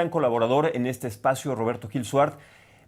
gran colaborador en este espacio, Roberto Gil Suart,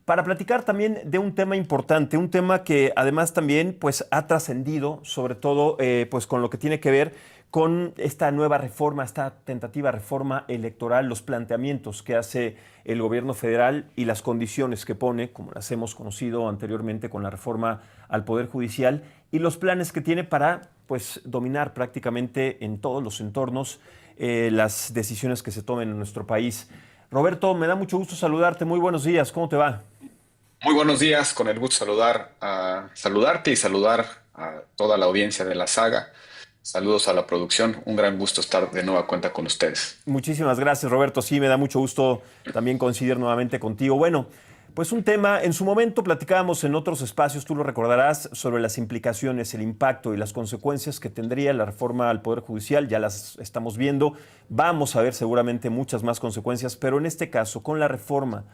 para platicar también de un tema importante, un tema que además también pues, ha trascendido, sobre todo pues, con lo que tiene que ver con esta nueva reforma, esta tentativa reforma electoral, los planteamientos que hace el gobierno federal y las condiciones que pone, como las hemos conocido anteriormente con la reforma al Poder Judicial, y los planes que tiene para pues, dominar prácticamente en todos los entornos las decisiones que se tomen en nuestro país. Roberto, me da mucho gusto saludarte. Muy buenos días. ¿Cómo te va? Muy buenos días, con el gusto saludarte y saludar a toda la audiencia de la saga. Saludos a la producción, un gran gusto estar de nueva cuenta con ustedes. Muchísimas gracias, Roberto. Sí, me da mucho gusto también coincidir nuevamente contigo. Bueno, pues un tema, en su momento platicábamos en otros espacios, tú lo recordarás, sobre las implicaciones, el impacto y las consecuencias que tendría la reforma al Poder Judicial. Ya las estamos viendo. Vamos a ver seguramente muchas más consecuencias, pero en este caso, con la reforma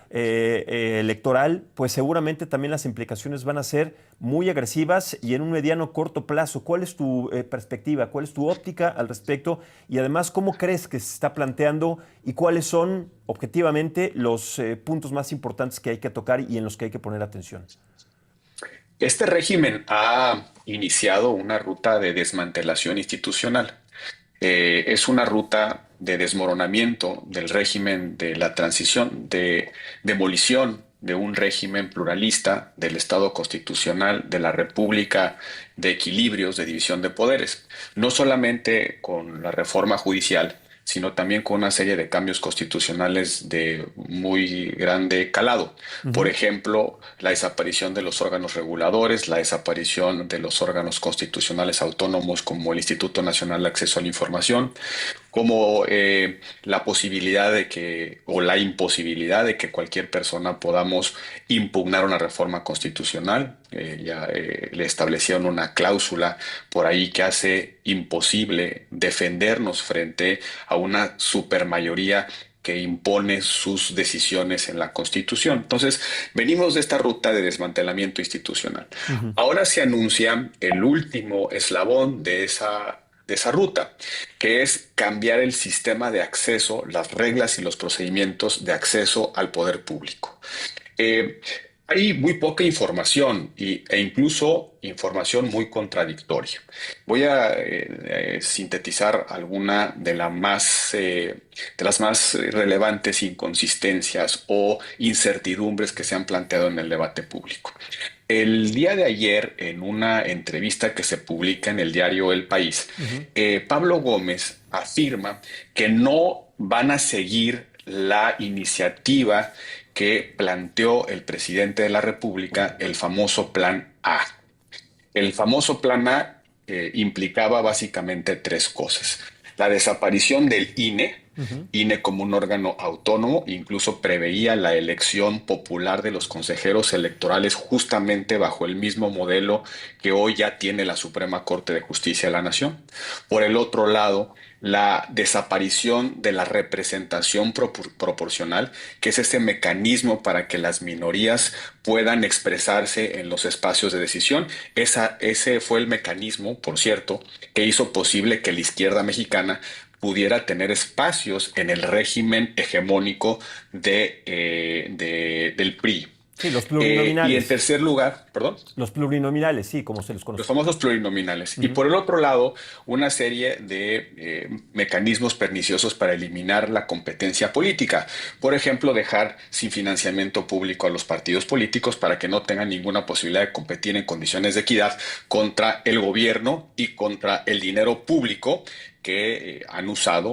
electoral, pues seguramente también las implicaciones van a ser muy agresivas y en un mediano corto plazo. ¿Cuál es tu perspectiva? ¿Cuál es tu óptica al respecto? Y además, ¿cómo crees que se está planteando y cuáles son objetivamente los puntos más importantes que hay que tocar y en los que hay que poner atención? Este régimen ha iniciado una ruta de desmantelación institucional. Es una ruta de desmoronamiento del régimen de la transición, de demolición de un régimen pluralista, del Estado constitucional, de la República, de equilibrios, de división de poderes. No solamente con la reforma judicial, sino también con una serie de cambios constitucionales de muy grande calado. Por Ujú. ejemplo, la desaparición de los órganos reguladores, la desaparición de los órganos constitucionales autónomos como el Instituto Nacional de Acceso a la Información, como la posibilidad de que, o la imposibilidad de que cualquier persona podamos impugnar una reforma constitucional. Le establecieron una cláusula por ahí que hace imposible defendernos frente a una supermayoría que impone sus decisiones en la Constitución. Entonces, venimos de esta ruta de desmantelamiento institucional. Ujú. Ahora se anuncia el último eslabón de esa ruta, que es cambiar el sistema de acceso, las reglas y los procedimientos de acceso al poder público. Eh, Hay muy poca información e incluso información muy contradictoria. Voy a sintetizar alguna de las más relevantes inconsistencias o incertidumbres que se han planteado en el debate público. El día de ayer, en una entrevista que se publica en el diario El País, Ujú. Pablo Gómez afirma que no van a seguir la iniciativa que planteó el presidente de la República, el famoso Plan A. El famoso Plan A implicaba básicamente tres cosas. La desaparición del Ujú. INE como un órgano autónomo, incluso preveía la elección popular de los consejeros electorales justamente bajo el mismo modelo que hoy ya tiene la Suprema Corte de Justicia de la Nación. Por el otro lado, la desaparición de la representación proporcional, que es ese mecanismo para que las minorías puedan expresarse en los espacios de decisión. Ese fue el mecanismo, por cierto, que hizo posible que la izquierda mexicana pudiera tener espacios en el régimen hegemónico del PRI. Sí, los Y en plurinominales. tercer lugar, perdón. Los plurinominales, sí, como se les Los conoce. famosos plurinominales. Y Ujú. por el otro lado, una serie de mecanismos perniciosos para eliminar la competencia política. Por ejemplo, dejar sin financiamiento público a los partidos políticos para que no tengan ninguna posibilidad de competir en condiciones de equidad contra el gobierno y contra el dinero público que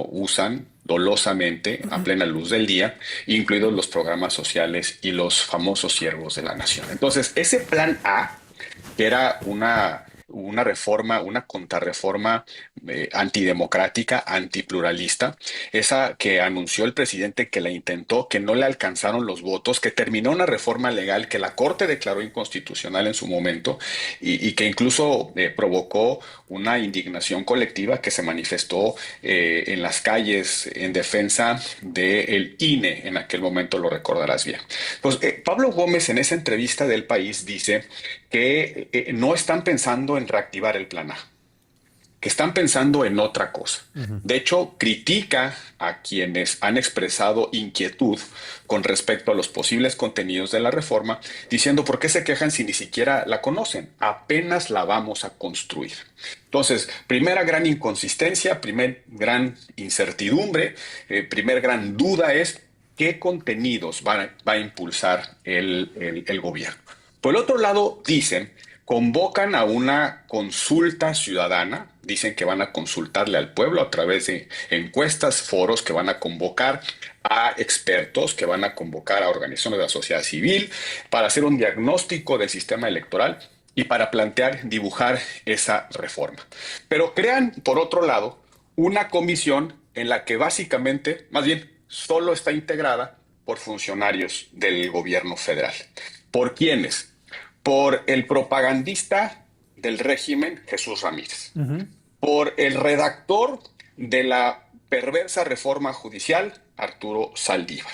usan dolosamente a plena luz del día, incluidos los programas sociales y los famosos siervos de la nación. Entonces, ese plan A, que era una reforma, una contrarreforma antidemocrática, antipluralista, esa que anunció el presidente que la intentó, que no le alcanzaron los votos, que terminó una reforma legal que la Corte declaró inconstitucional en su momento y que incluso provocó una indignación colectiva que se manifestó en las calles en defensa del INE, en aquel momento lo recordarás bien. Pues Pablo Gómez en esa entrevista del País dice que no están pensando en reactivar el plan A, que están pensando en otra cosa. De hecho, critica a quienes han expresado inquietud con respecto a los posibles contenidos de la reforma, diciendo por qué se quejan si ni siquiera la conocen, apenas la vamos a construir. Entonces, primera gran inconsistencia, primer gran incertidumbre, primer gran duda es qué contenidos va a impulsar el gobierno. Por el otro lado, dicen, convocan a una consulta ciudadana, dicen que van a consultarle al pueblo a través de encuestas, foros, que van a convocar a expertos, que van a convocar a organizaciones de la sociedad civil para hacer un diagnóstico del sistema electoral y para plantear, dibujar esa reforma. Pero crean, por otro lado, una comisión en la que básicamente, más bien, solo está integrada por funcionarios del gobierno federal. ¿Por quiénes? Por el propagandista del régimen, Jesús Ramírez. Por el redactor de la perversa reforma judicial, Arturo Saldívar.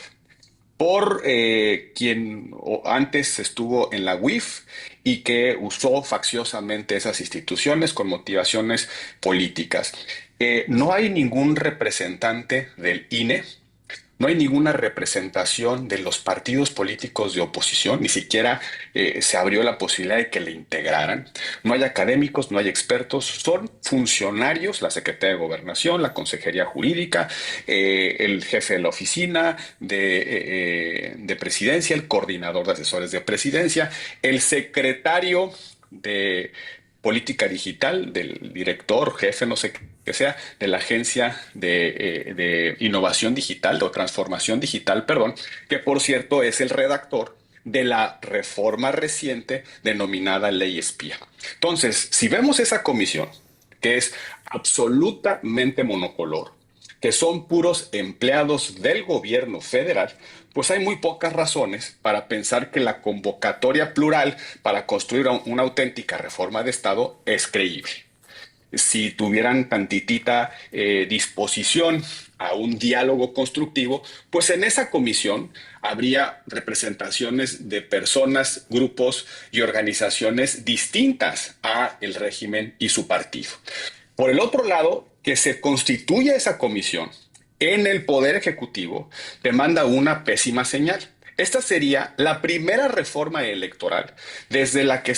Por quien antes estuvo en la UIF y que usó facciosamente esas instituciones con motivaciones políticas. No hay ningún representante del INE, no hay ninguna representación de los partidos políticos de oposición, ni siquiera se abrió la posibilidad de que le integraran. No hay académicos, no hay expertos, son funcionarios, la Secretaría de Gobernación, la Consejería Jurídica, el jefe de la oficina de Presidencia, el coordinador de asesores de Presidencia, el secretario de Política Digital, del director, jefe, no sé qué sea, de la Agencia de Innovación Digital o Transformación Digital, perdón, que por cierto es el redactor de la reforma reciente denominada Ley Espía. Entonces, si vemos esa comisión, que es absolutamente monocolor, que son puros empleados del gobierno federal, pues hay muy pocas razones para pensar que la convocatoria plural para construir una auténtica reforma de Estado es creíble. Si tuvieran tantitita disposición a un diálogo constructivo, pues en esa comisión habría representaciones de personas, grupos y organizaciones distintas a el régimen y su partido. Por el otro lado, que se constituya esa comisión en el Poder Ejecutivo te manda una pésima señal. Esta sería la primera reforma electoral desde la que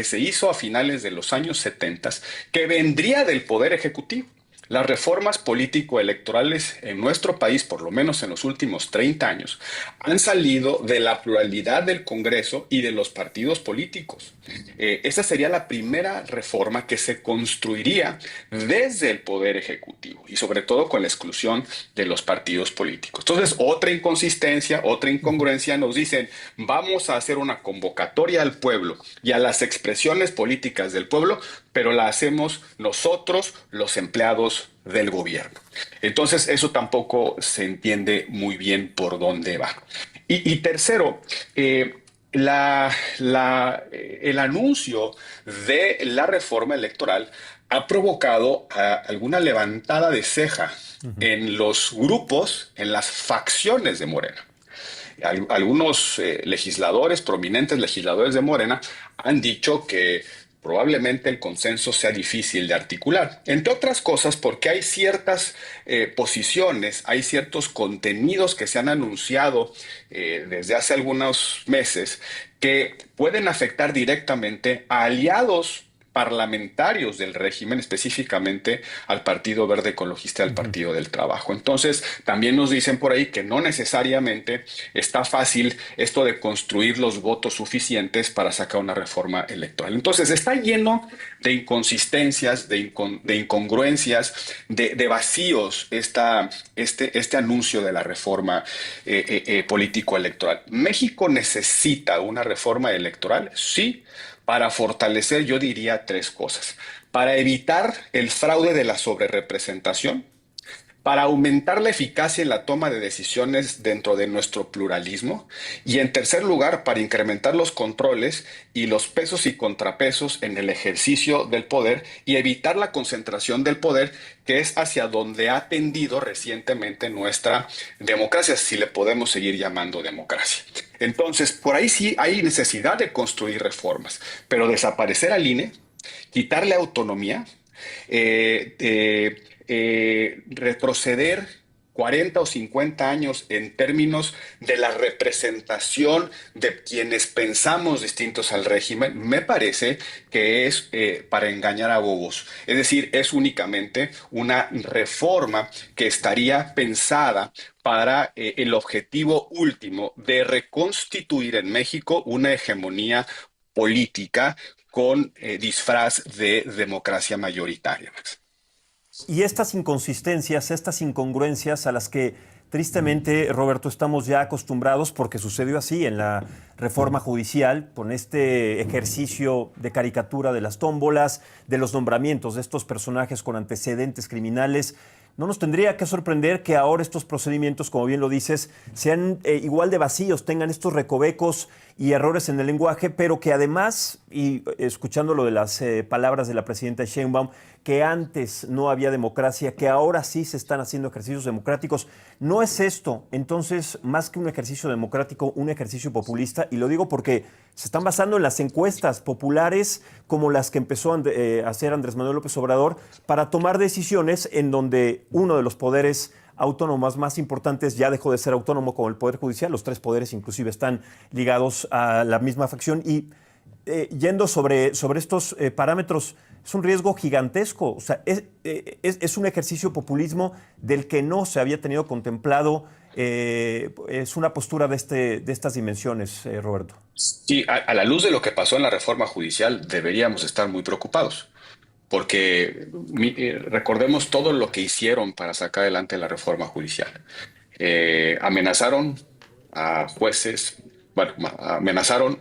se hizo a finales de los años 70 que vendría del Poder Ejecutivo. Las reformas político-electorales en nuestro país, por lo menos en los últimos 30 años, han salido de la pluralidad del Congreso y de los partidos políticos. Esa sería la primera reforma que se construiría desde el Poder Ejecutivo y sobre todo con la exclusión de los partidos políticos. Entonces, otra inconsistencia, otra incongruencia, nos dicen, vamos a hacer una convocatoria al pueblo y a las expresiones políticas del pueblo, pero la hacemos nosotros, los empleados del gobierno. Entonces, eso tampoco se entiende muy bien por dónde va. Y tercero, el anuncio de la reforma electoral ha provocado alguna levantada de ceja en los grupos, en las facciones de Morena. Algunos legisladores, prominentes legisladores de Morena, han dicho que probablemente el consenso sea difícil de articular, entre otras cosas porque hay ciertas posiciones, hay ciertos contenidos que se han anunciado desde hace algunos meses que pueden afectar directamente a aliados parlamentarios del régimen, específicamente al Partido Verde Ecologista y al Partido del Trabajo. Entonces, también nos dicen por ahí que no necesariamente está fácil esto de construir los votos suficientes para sacar una reforma electoral. Entonces, está lleno de inconsistencias, de incongruencias, de vacíos este anuncio de la reforma político-electoral. ¿México necesita una reforma electoral? Sí. Para fortalecer, yo diría tres cosas. Para evitar el fraude de la sobrerepresentación, para aumentar la eficacia en la toma de decisiones dentro de nuestro pluralismo y, en tercer lugar, para incrementar los controles y los pesos y contrapesos en el ejercicio del poder y evitar la concentración del poder, que es hacia donde ha tendido recientemente nuestra democracia, si le podemos seguir llamando democracia. Entonces, por ahí sí hay necesidad de construir reformas, pero desaparecer al INE, quitarle autonomía, retroceder 40 o 50 años en términos de la representación de quienes pensamos distintos al régimen, me parece que es para engañar a bobos. Es decir, es únicamente una reforma que estaría pensada para el objetivo último de reconstituir en México una hegemonía política con disfraz de democracia mayoritaria. Y estas inconsistencias, estas incongruencias a las que tristemente, Roberto, estamos ya acostumbrados porque sucedió así en la reforma judicial, con este ejercicio de caricatura de las tómbolas, de los nombramientos de estos personajes con antecedentes criminales. No nos tendría que sorprender que ahora estos procedimientos, como bien lo dices, sean igual de vacíos, tengan estos recovecos y errores en el lenguaje, pero que además, y escuchando lo de las palabras de la presidenta Sheinbaum, que antes no había democracia, que ahora sí se están haciendo ejercicios democráticos. ¿No es esto, entonces, más que un ejercicio democrático, un ejercicio populista? Y lo digo porque se están basando en las encuestas populares como las que empezó a hacer Andrés Manuel López Obrador para tomar decisiones en donde uno de los poderes autónomos más importantes ya dejó de ser autónomo, como el Poder Judicial. Los tres poderes inclusive están ligados a la misma facción. Y yendo sobre estos parámetros, es un riesgo gigantesco. O sea, es un ejercicio de populismo del que no se había tenido contemplado. Es una postura de estas dimensiones, Roberto. Sí, a la luz de lo que pasó en la reforma judicial, deberíamos estar muy preocupados, porque recordemos todo lo que hicieron para sacar adelante la reforma judicial. Amenazaron a jueces, bueno, amenazaron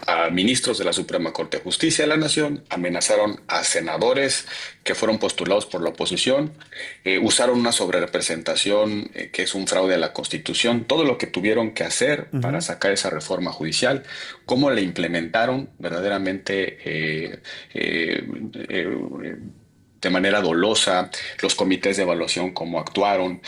a ministros de la Suprema Corte de Justicia de la Nación, amenazaron a senadores que fueron postulados por la oposición, usaron una sobrerepresentación que es un fraude a la Constitución, todo lo que tuvieron que hacer para sacar esa reforma judicial, cómo la implementaron verdaderamente de manera dolosa, los comités de evaluación cómo actuaron,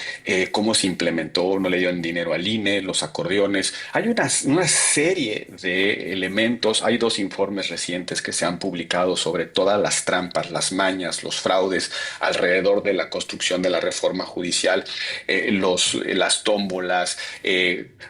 cómo se implementó, no le dieron dinero al INE, los acordeones. Hay una serie de elementos, hay 2 informes recientes que se han publicado sobre todas las trampas, las mañas, los fraudes alrededor de la construcción de la reforma judicial, las tómbolas.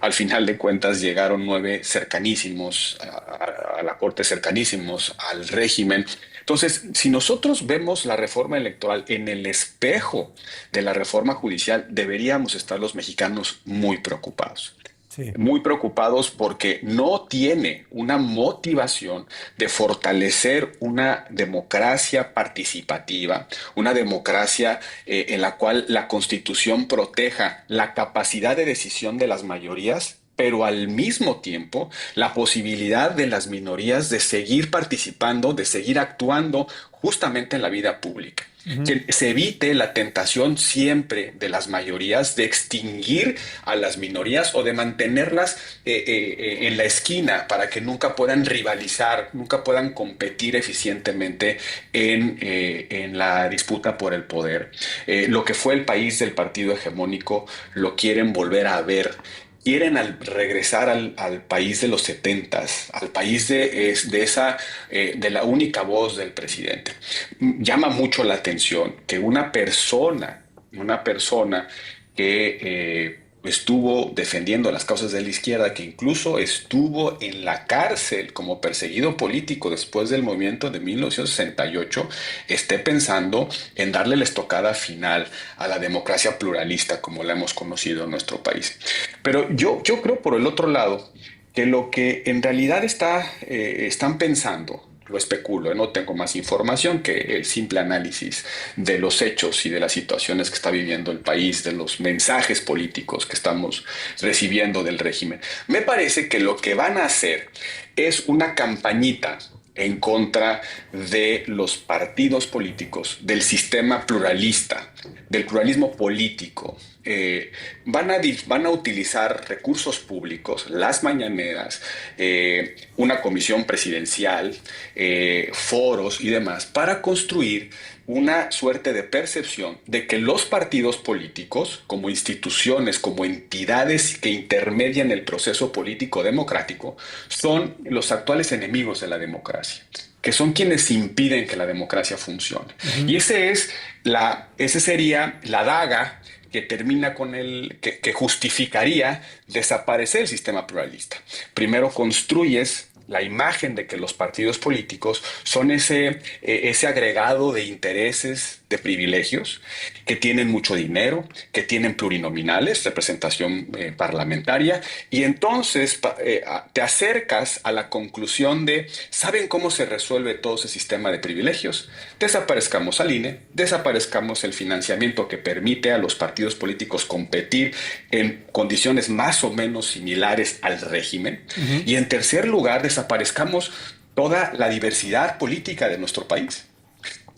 Al final de cuentas llegaron 9 cercanísimos a la Corte, cercanísimos al régimen. Entonces, si nosotros vemos la reforma electoral en el espejo de la reforma judicial, deberíamos estar los mexicanos muy preocupados. Sí. Muy preocupados porque no tiene una motivación de fortalecer una democracia participativa, una democracia en la cual la Constitución proteja la capacidad de decisión de las mayorías, pero al mismo tiempo la posibilidad de las minorías de seguir participando, de seguir actuando justamente en la vida pública. Que se evite la tentación siempre de las mayorías de extinguir a las minorías o de mantenerlas en la esquina para que nunca puedan rivalizar, nunca puedan competir eficientemente en la disputa por el poder. Lo que fue el país del partido hegemónico lo quieren volver a ver. Quieren regresar al país de los 70s, al país de la única voz del presidente. Llama mucho la atención que una persona que estuvo defendiendo las causas de la izquierda, que incluso estuvo en la cárcel como perseguido político después del movimiento de 1968, esté pensando en darle la estocada final a la democracia pluralista como la hemos conocido en nuestro país. Pero yo creo, por el otro lado, que lo que en realidad están pensando, lo especulo, no tengo más información que el simple análisis de los hechos y de las situaciones que está viviendo el país, de los mensajes políticos que estamos recibiendo del régimen. Me parece que lo que van a hacer es una campañita en contra de los partidos políticos, del sistema pluralista, del pluralismo político van a utilizar recursos públicos, las mañaneras, una comisión presidencial, foros y demás, para construir una suerte de percepción de que los partidos políticos, como instituciones, como entidades que intermedian el proceso político democrático, son los actuales enemigos de la democracia, que son quienes impiden que la democracia funcione. Y ese sería la daga que termina con que justificaría desaparecer el sistema pluralista. Primero construyes la imagen de que los partidos políticos son ese agregado de intereses, de privilegios, que tienen mucho dinero, que tienen plurinominales, representación parlamentaria, y entonces te acercas a la conclusión de, ¿saben cómo se resuelve todo ese sistema de privilegios? Desaparezcamos al INE, desaparezcamos el financiamiento que permite a los partidos políticos competir en condiciones más o menos similares al régimen, y en tercer lugar, desaparezcamos toda la diversidad política de nuestro país.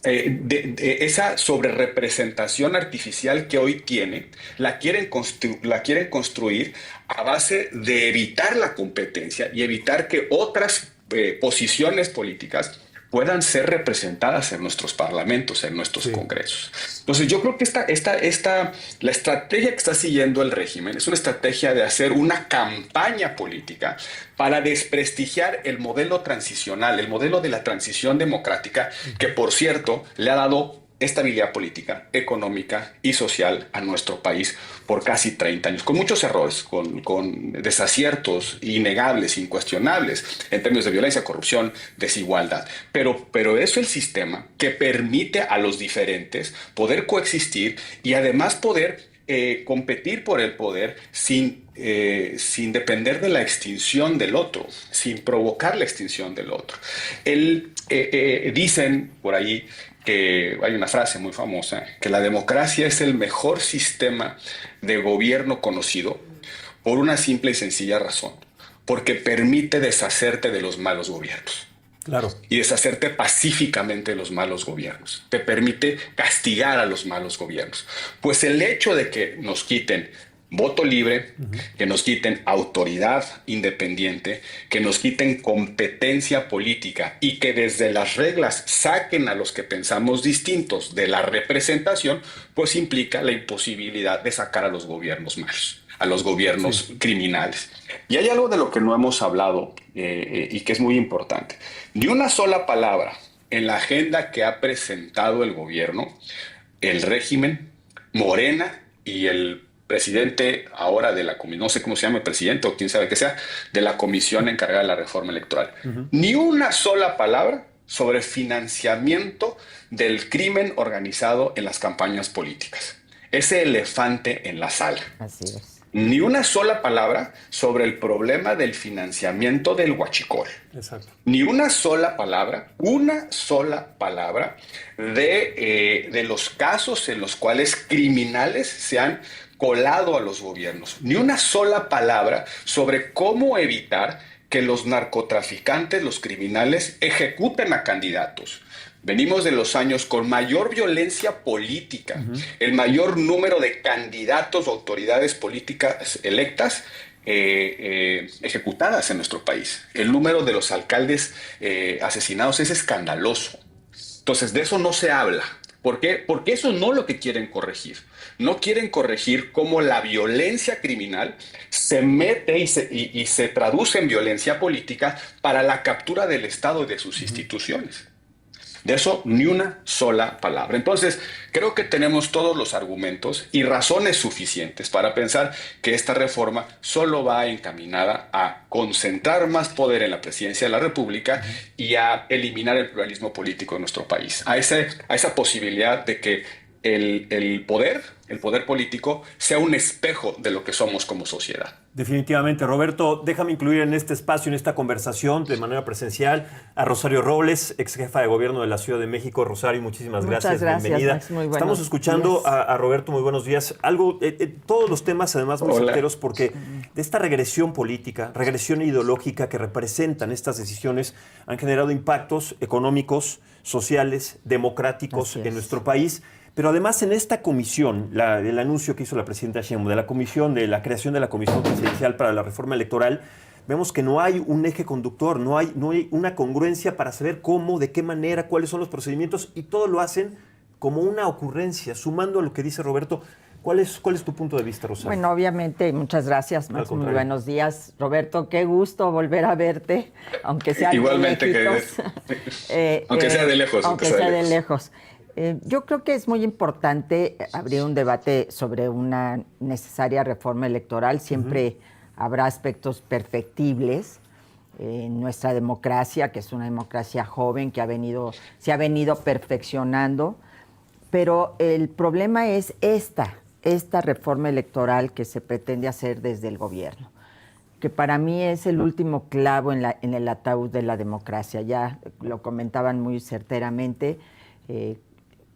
Esa sobrerepresentación artificial que hoy tiene, la quieren construir a base de evitar la competencia y evitar que otras posiciones políticas puedan ser representadas en nuestros parlamentos, en nuestros congresos. Entonces yo creo que la estrategia que está siguiendo el régimen es una estrategia de hacer una campaña política para desprestigiar el modelo transicional, el modelo de la transición democrática, que por cierto le ha dado estabilidad política, económica y social a nuestro país por casi 30 años, con muchos errores, con desaciertos innegables, incuestionables, en términos de violencia, corrupción, desigualdad. Pero es el sistema que permite a los diferentes poder coexistir y además poder competir por el poder sin depender de la extinción del otro, sin provocar la extinción del otro. Dicen por ahí que hay una frase muy famosa, que la democracia es el mejor sistema de gobierno conocido por una simple y sencilla razón, porque permite deshacerte de los malos gobiernos. Claro. Y deshacerte pacíficamente de los malos gobiernos. Te permite castigar a los malos gobiernos. Pues el hecho de que nos quiten voto libre, que nos quiten autoridad independiente, que nos quiten competencia política y que desde las reglas saquen a los que pensamos distintos de la representación, pues implica la imposibilidad de sacar a los gobiernos malos, a los gobiernos criminales. Y hay algo de lo que no hemos hablado y que es muy importante. Ni una sola palabra en la agenda que ha presentado el gobierno, el régimen, Morena y el presidente ahora de la comisión, no sé cómo se llama el presidente o quién sabe qué sea, de la comisión encargada de la reforma electoral. Ni una sola palabra sobre financiamiento del crimen organizado en las campañas políticas. Ese elefante en la sala. Así es. Ni una sola palabra sobre el problema del financiamiento del huachicol. Exacto. Ni una sola palabra de los casos en los cuales criminales se han colado a los gobiernos. Ni una sola palabra sobre cómo evitar que los narcotraficantes, los criminales, ejecuten a candidatos. Venimos de los años con mayor violencia política, el mayor número de candidatos o autoridades políticas electas ejecutadas en nuestro país. El número de los alcaldes asesinados es escandaloso. Entonces, de eso no se habla. ¿Por qué? Porque eso no es lo que quieren corregir. No quieren corregir cómo la violencia criminal se mete y se traduce en violencia política para la captura del Estado y de sus instituciones. De eso ni una sola palabra. Entonces, creo que tenemos todos los argumentos y razones suficientes para pensar que esta reforma solo va encaminada a concentrar más poder en la presidencia de la República y a eliminar el pluralismo político de nuestro país. A esa posibilidad de que el poder político sea un espejo de lo que somos como sociedad. Definitivamente. Roberto, déjame incluir en este espacio, en esta conversación de manera presencial a Rosario Robles, ex jefa de gobierno de la Ciudad de México. Rosario, muchísimas gracias. Bienvenida. Max, muy Estamos escuchando a Roberto, muy buenos días. Todos los temas además muy certeros, porque de esta regresión política, regresión ideológica que representan estas decisiones han generado impactos económicos, sociales, democráticos en nuestro país. Pero además en esta comisión, el anuncio que hizo la presidenta Sheinbaum de la comisión, de la creación de la Comisión Presidencial para la Reforma Electoral, vemos que no hay un eje conductor, no hay una congruencia para saber cómo, de qué manera, cuáles son los procedimientos, y todo lo hacen como una ocurrencia, sumando a lo que dice Roberto. ¿Cuál es tu punto de vista, Rosario? Bueno, obviamente, muchas gracias, Max. Muy buenos días. Roberto, qué gusto volver a verte, aunque sea igualmente de lejitos. Aunque sea de lejos. Aunque sea de lejos. Yo creo que es muy importante abrir un debate sobre una necesaria reforma electoral. Siempre habrá aspectos perfectibles en nuestra democracia, que es una democracia joven que se ha venido perfeccionando. Pero el problema es esta reforma electoral que se pretende hacer desde el gobierno, que para mí es el último clavo en el ataúd de la democracia. Ya lo comentaban muy certeramente,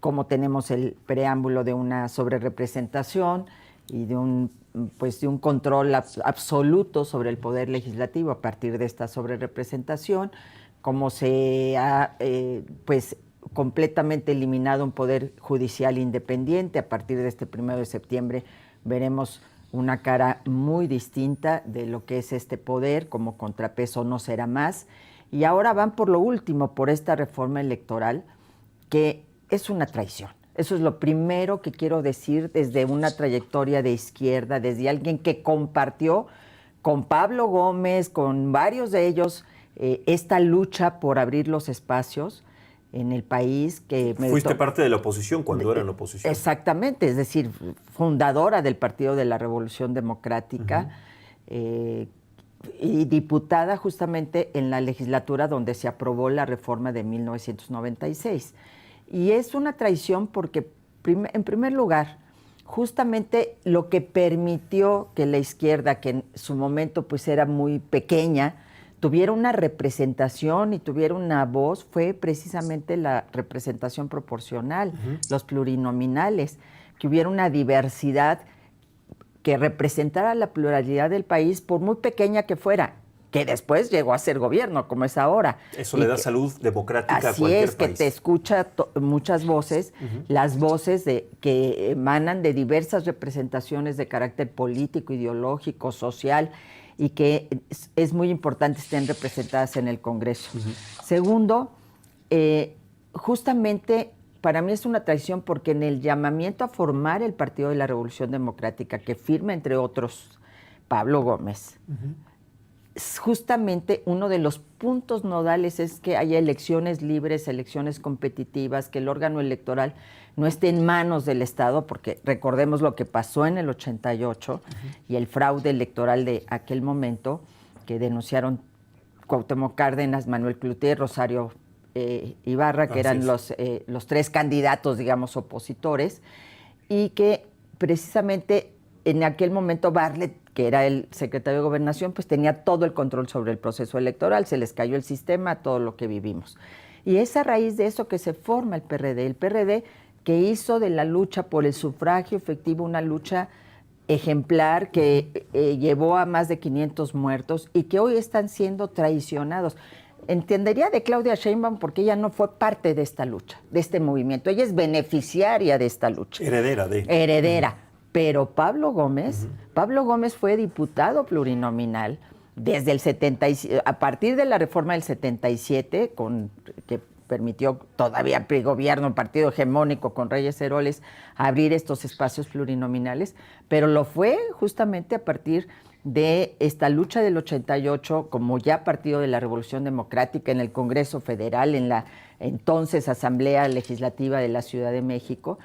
cómo tenemos el preámbulo de una sobrerepresentación y de un control absoluto sobre el poder legislativo a partir de esta sobrerepresentación, cómo se ha completamente eliminado un poder judicial independiente. A partir de este 1 de septiembre veremos una cara muy distinta de lo que es este poder, como contrapeso no será más. Y ahora van por lo último, por esta reforma electoral, que es una traición. Eso es lo primero que quiero decir desde una trayectoria de izquierda, desde alguien que compartió con Pablo Gómez, con varios de ellos, esta lucha por abrir los espacios en el país. Fuiste parte de la oposición cuando era en la oposición. Exactamente, es decir, fundadora del Partido de la Revolución Democrática, y diputada justamente en la legislatura donde se aprobó la reforma de 1996. Y es una traición porque, en primer lugar, justamente lo que permitió que la izquierda, que en su momento pues era muy pequeña, tuviera una representación y tuviera una voz, fue precisamente la representación proporcional, los plurinominales, que hubiera una diversidad que representara la pluralidad del país, por muy pequeña que fuera, que después llegó a ser gobierno, como es ahora. Eso le da salud democrática a cualquier país. Así es, que te escucha muchas voces, las voces que emanan de diversas representaciones de carácter político, ideológico, social, y que es muy importante estén representadas en el Congreso. Segundo, justamente para mí es una traición porque en el llamamiento a formar el Partido de la Revolución Democrática, que firma, entre otros, Pablo Gómez, justamente uno de los puntos nodales es que haya elecciones libres, elecciones competitivas, que el órgano electoral no esté en manos del Estado, porque recordemos lo que pasó en el 88 y el fraude electoral de aquel momento, que denunciaron Cuauhtémoc Cárdenas, Manuel Cloutier, Rosario Ibarra, que eran los tres candidatos, digamos, opositores, y que precisamente en aquel momento Bartlett, que era el secretario de Gobernación, pues tenía todo el control sobre el proceso electoral, se les cayó el sistema, todo lo que vivimos. Y es a raíz de eso que se forma el PRD que hizo de la lucha por el sufragio efectivo una lucha ejemplar que llevó a más de 500 muertos y que hoy están siendo traicionados. Entendería de Claudia Sheinbaum porque ella no fue parte de esta lucha, de este movimiento. Ella es beneficiaria de esta lucha. Heredera. Pero Pablo Gómez fue diputado plurinominal desde el 77, a partir de la reforma del 77, que permitió todavía gobierno, partido hegemónico con Reyes Heroles, abrir estos espacios plurinominales, pero lo fue justamente a partir de esta lucha del 88 como ya Partido de la Revolución Democrática en el Congreso Federal, en la entonces Asamblea Legislativa de la Ciudad de México.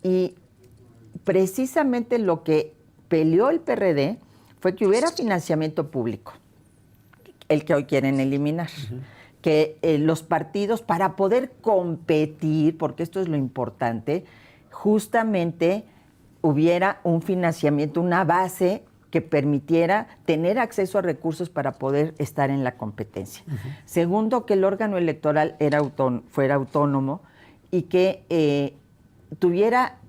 Y precisamente lo que peleó el PRD fue que hubiera financiamiento público, el que hoy quieren eliminar. Que los partidos, para poder competir, porque esto es lo importante, justamente hubiera un financiamiento, una base que permitiera tener acceso a recursos para poder estar en la competencia. Segundo, que el órgano electoral fuera autónomo y que estuviera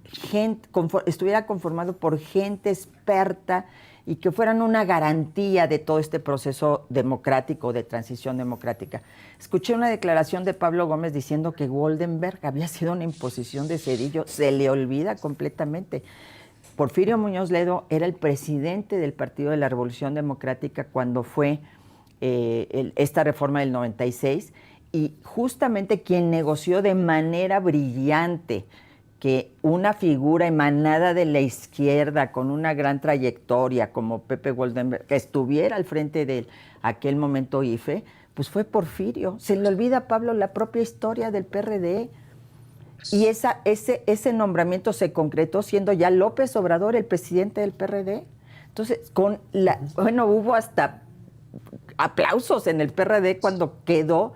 conformado por gente experta y que fueran una garantía de todo este proceso democrático, de transición democrática. Escuché una declaración de Pablo Gómez diciendo que Goldenberg había sido una imposición de Zedillo. Se le olvida completamente. Porfirio Muñoz Ledo era el presidente del Partido de la Revolución Democrática cuando fue esta reforma del 96, y justamente quien negoció de manera brillante que una figura emanada de la izquierda con una gran trayectoria como Pepe Goldenberg, que estuviera al frente de aquel momento IFE, pues fue Porfirio. Se le olvida a Pablo la propia historia del PRD. Y ese nombramiento se concretó siendo ya López Obrador el presidente del PRD. Entonces, hubo hasta aplausos en el PRD cuando quedó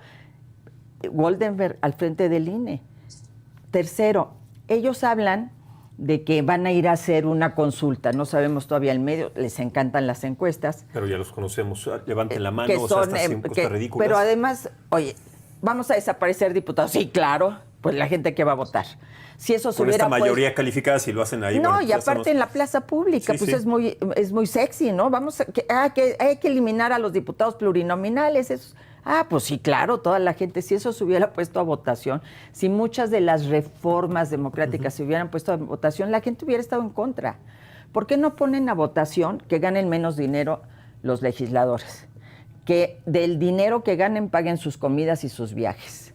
Goldenberg al frente del INE. Tercero, ellos hablan de que van a ir a hacer una consulta. No sabemos todavía el medio, les encantan las encuestas. Pero ya los conocemos. Levanten la mano, Que son, estas encuestas ridículas. pero además, oye, ¿vamos a desaparecer diputados? Sí, claro, pues la gente que va a votar. Si eso se con hubiera esta mayoría calificada, si lo hacen ahí. No, bueno, y aparte en la plaza pública, Sí, pues sí. es muy sexy, ¿no? Hay que eliminar a los diputados plurinominales. Pues sí, claro, toda la gente, si eso se hubiera puesto a votación, si muchas de las reformas democráticas se hubieran puesto a votación, la gente hubiera estado en contra. ¿Por qué no ponen a votación que ganen menos dinero los legisladores? Que del dinero que ganen paguen sus comidas y sus viajes.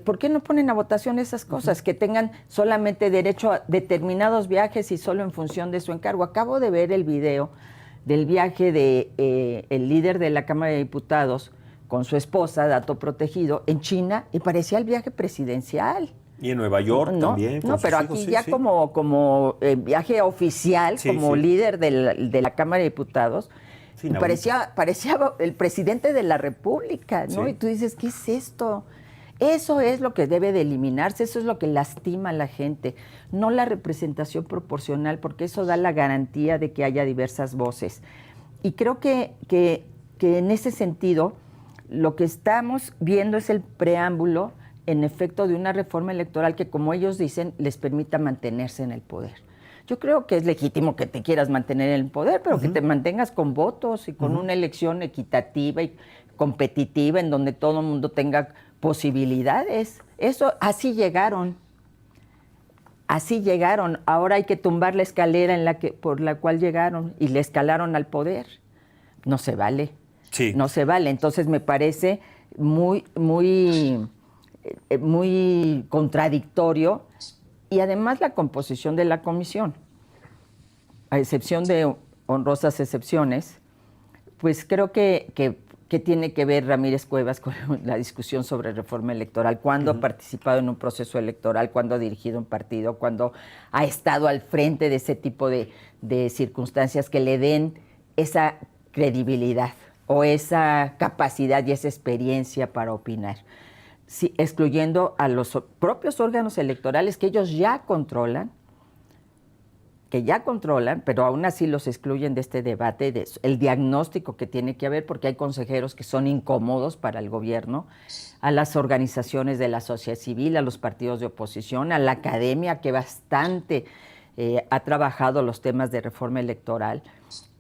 ¿Por qué no ponen a votación esas cosas? Que tengan solamente derecho a determinados viajes y solo en función de su encargo. Acabo de ver el video del viaje de el líder de la Cámara de Diputados con su esposa, dato protegido, en China, y parecía el viaje presidencial. Y en Nueva York también. No, pero aquí ya como viaje oficial, como líder de la Cámara de Diputados, Sí, parecía el presidente de la República, ¿no? Sí. Y tú dices, ¿qué es esto? Eso es lo que debe de eliminarse, eso es lo que lastima a la gente, no la representación proporcional, porque eso da la garantía de que haya diversas voces. Y creo que en ese sentido, lo que estamos viendo es el preámbulo, en efecto, de una reforma electoral que, como ellos dicen, les permita mantenerse en el poder. Yo creo que es legítimo que te quieras mantener en el poder, pero que te mantengas con votos y con una elección equitativa y competitiva en donde todo el mundo tenga posibilidades. Así llegaron. Ahora hay que tumbar la escalera por la cual llegaron y le escalaron al poder. No se vale. Sí. No se vale. Entonces me parece muy contradictorio, y además la composición de la comisión, a excepción de honrosas excepciones, pues creo que tiene que ver Ramírez Cuevas con la discusión sobre reforma electoral, cuándo ha participado en un proceso electoral, cuándo ha dirigido un partido, cuándo ha estado al frente de ese tipo de circunstancias que le den esa credibilidad o esa capacidad y esa experiencia para opinar. Sí, excluyendo a los propios órganos electorales que ellos ya controlan, pero aún así los excluyen de este debate, de el diagnóstico que tiene que haber, porque hay consejeros que son incómodos para el gobierno, a las organizaciones de la sociedad civil, a los partidos de oposición, a la academia que bastante ha trabajado los temas de reforma electoral,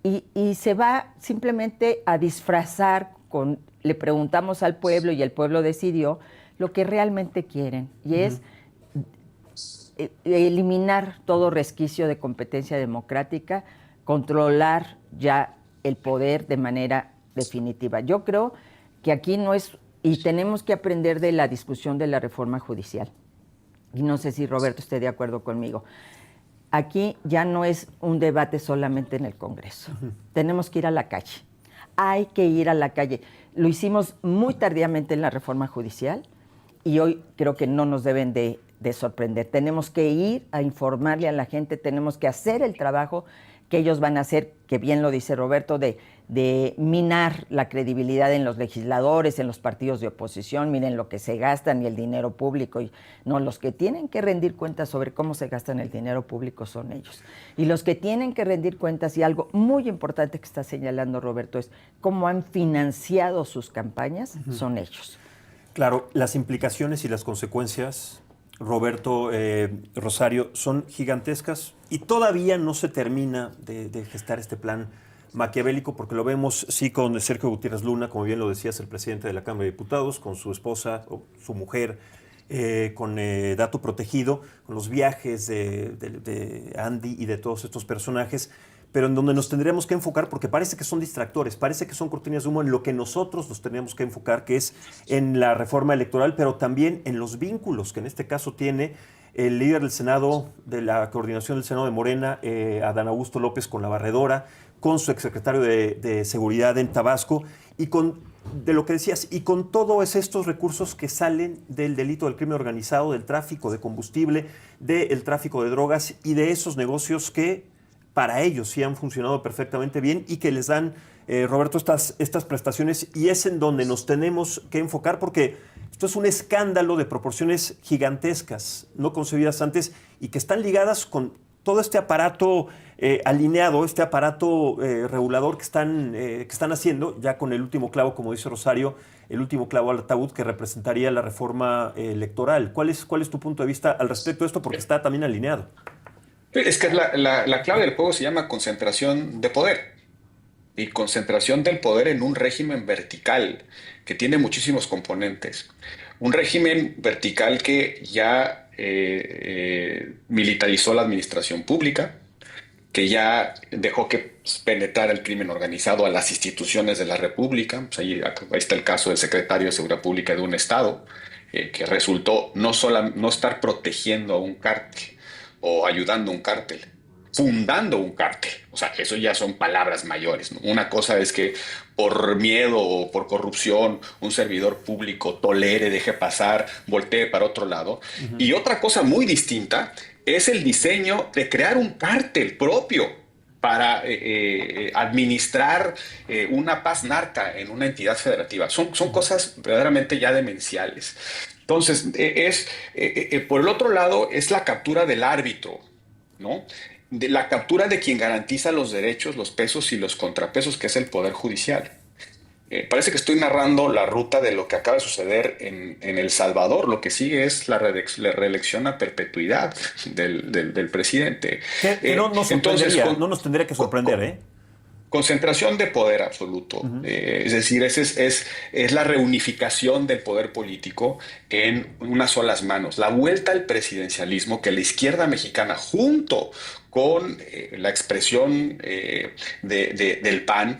y se va simplemente a disfrazar le preguntamos al pueblo y el pueblo decidió lo que realmente quieren, y es eliminar todo resquicio de competencia democrática, controlar ya el poder de manera definitiva. Yo creo que aquí no es, y tenemos que aprender de la discusión de la reforma judicial, y no sé si Roberto esté de acuerdo conmigo. Aquí ya no es un debate solamente en el Congreso. Tenemos que ir a la calle. Hay que ir a la calle. Lo hicimos muy tardíamente en la reforma judicial y hoy creo que no nos deben de sorprender. Tenemos que ir a informarle a la gente, tenemos que hacer el trabajo que ellos van a hacer, que bien lo dice Roberto, de minar la credibilidad en los legisladores, en los partidos de oposición. Miren lo que se gastan y el dinero público. No, los que tienen que rendir cuentas sobre cómo se gastan el dinero público son ellos. Y los que tienen que rendir cuentas, y algo muy importante que está señalando Roberto, es cómo han financiado sus campañas, son ellos. Claro, las implicaciones y las consecuencias Roberto, Rosario, son gigantescas y todavía no se termina de gestar este plan maquiavélico, porque lo vemos, sí, con Sergio Gutiérrez Luna, como bien lo decías, el presidente de la Cámara de Diputados, con su esposa, o su mujer, con dato protegido, con los viajes de Andy y de todos estos personajes, pero en donde nos tendríamos que enfocar, porque parece que son distractores, parece que son cortinas de humo, en lo que nosotros nos tendríamos que enfocar, que es en la reforma electoral, pero también en los vínculos que en este caso tiene el líder del Senado, de la coordinación del Senado de Morena, Adán Augusto López, con la barredora, con su exsecretario de Seguridad en Tabasco, y de lo que decías, y con todos estos recursos que salen del delito del crimen organizado, del tráfico de combustible, del tráfico de drogas y de esos negocios que para ellos sí han funcionado perfectamente bien y que les dan, Roberto, estas prestaciones, y es en donde nos tenemos que enfocar, porque esto es un escándalo de proporciones gigantescas, no concebidas antes, y que están ligadas con todo este aparato alineado, este aparato regulador que están haciendo, ya con el último clavo, como dice Rosario, el último clavo al ataúd que representaría la reforma electoral. ¿Cuál es tu punto de vista al respecto de esto? Porque está también alineado. Es que la clave del juego se llama concentración de poder. Y concentración del poder en un régimen vertical que tiene muchísimos componentes. Un régimen vertical que ya militarizó la administración pública, que ya dejó que penetrara el crimen organizado a las instituciones de la República. Pues ahí está el caso del secretario de Seguridad Pública de un estado, que resultó no estar protegiendo a un cártel o ayudando a un cártel, fundando un cártel. O sea, eso ya son palabras mayores, ¿no? Una cosa es que por miedo o por corrupción un servidor público tolere, deje pasar, voltee para otro lado. Uh-huh. Y otra cosa muy distinta es el diseño de crear un cártel propio para administrar una paz narca en una entidad federativa. Son cosas verdaderamente ya demenciales. Entonces, por el otro lado, es la captura del árbitro, ¿no? De la captura de quien garantiza los derechos, los pesos y los contrapesos, que es el Poder Judicial. Parece que estoy narrando la ruta de lo que acaba de suceder en El Salvador. Lo que sigue es la reelección a perpetuidad del presidente. Que no nos tendría que sorprender, ¿eh? Concentración de poder absoluto. Uh-huh. Es decir, es la reunificación del poder político en unas solas manos. La vuelta al presidencialismo que la izquierda mexicana, junto con la expresión del PAN,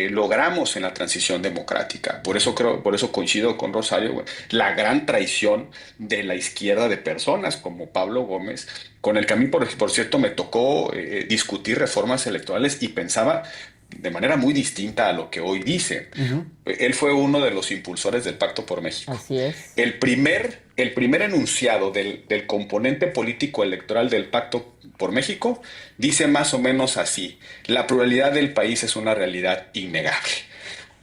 logramos en la transición democrática. Por eso coincido con Rosario, la gran traición de la izquierda, de personas como Pablo Gómez, con el que a mí, por cierto, me tocó discutir reformas electorales y pensaba de manera muy distinta a lo que hoy dice. Uh-huh. Él fue uno de los impulsores del Pacto por México. Así es. El primer enunciado del componente político electoral del Pacto por México dice más o menos así: la pluralidad del país es una realidad innegable.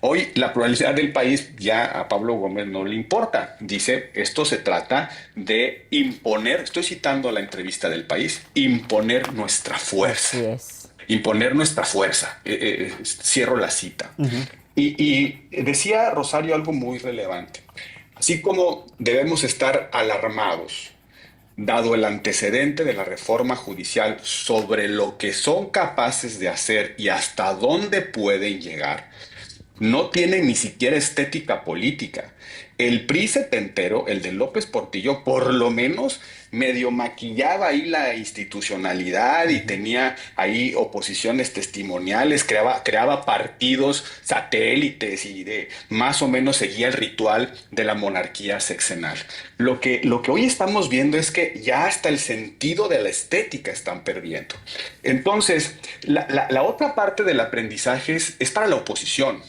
Hoy la pluralidad del país ya a Pablo Gómez no le importa. Dice, esto se trata de imponer, estoy citando la entrevista del País, imponer nuestra fuerza. Así es. Imponer nuestra fuerza. Cierro la cita. Uh-huh. Y decía Rosario algo muy relevante. Así como debemos estar alarmados, dado el antecedente de la reforma judicial sobre lo que son capaces de hacer y hasta dónde pueden llegar, no tiene ni siquiera estética política. El PRI setentero, el de López Portillo, por lo menos medio maquillaba ahí la institucionalidad y tenía ahí oposiciones testimoniales, creaba partidos satélites y más o menos seguía el ritual de la monarquía sexenal. Lo que hoy estamos viendo es que ya hasta el sentido de la estética están perdiendo. Entonces, la otra parte del aprendizaje es para la oposición.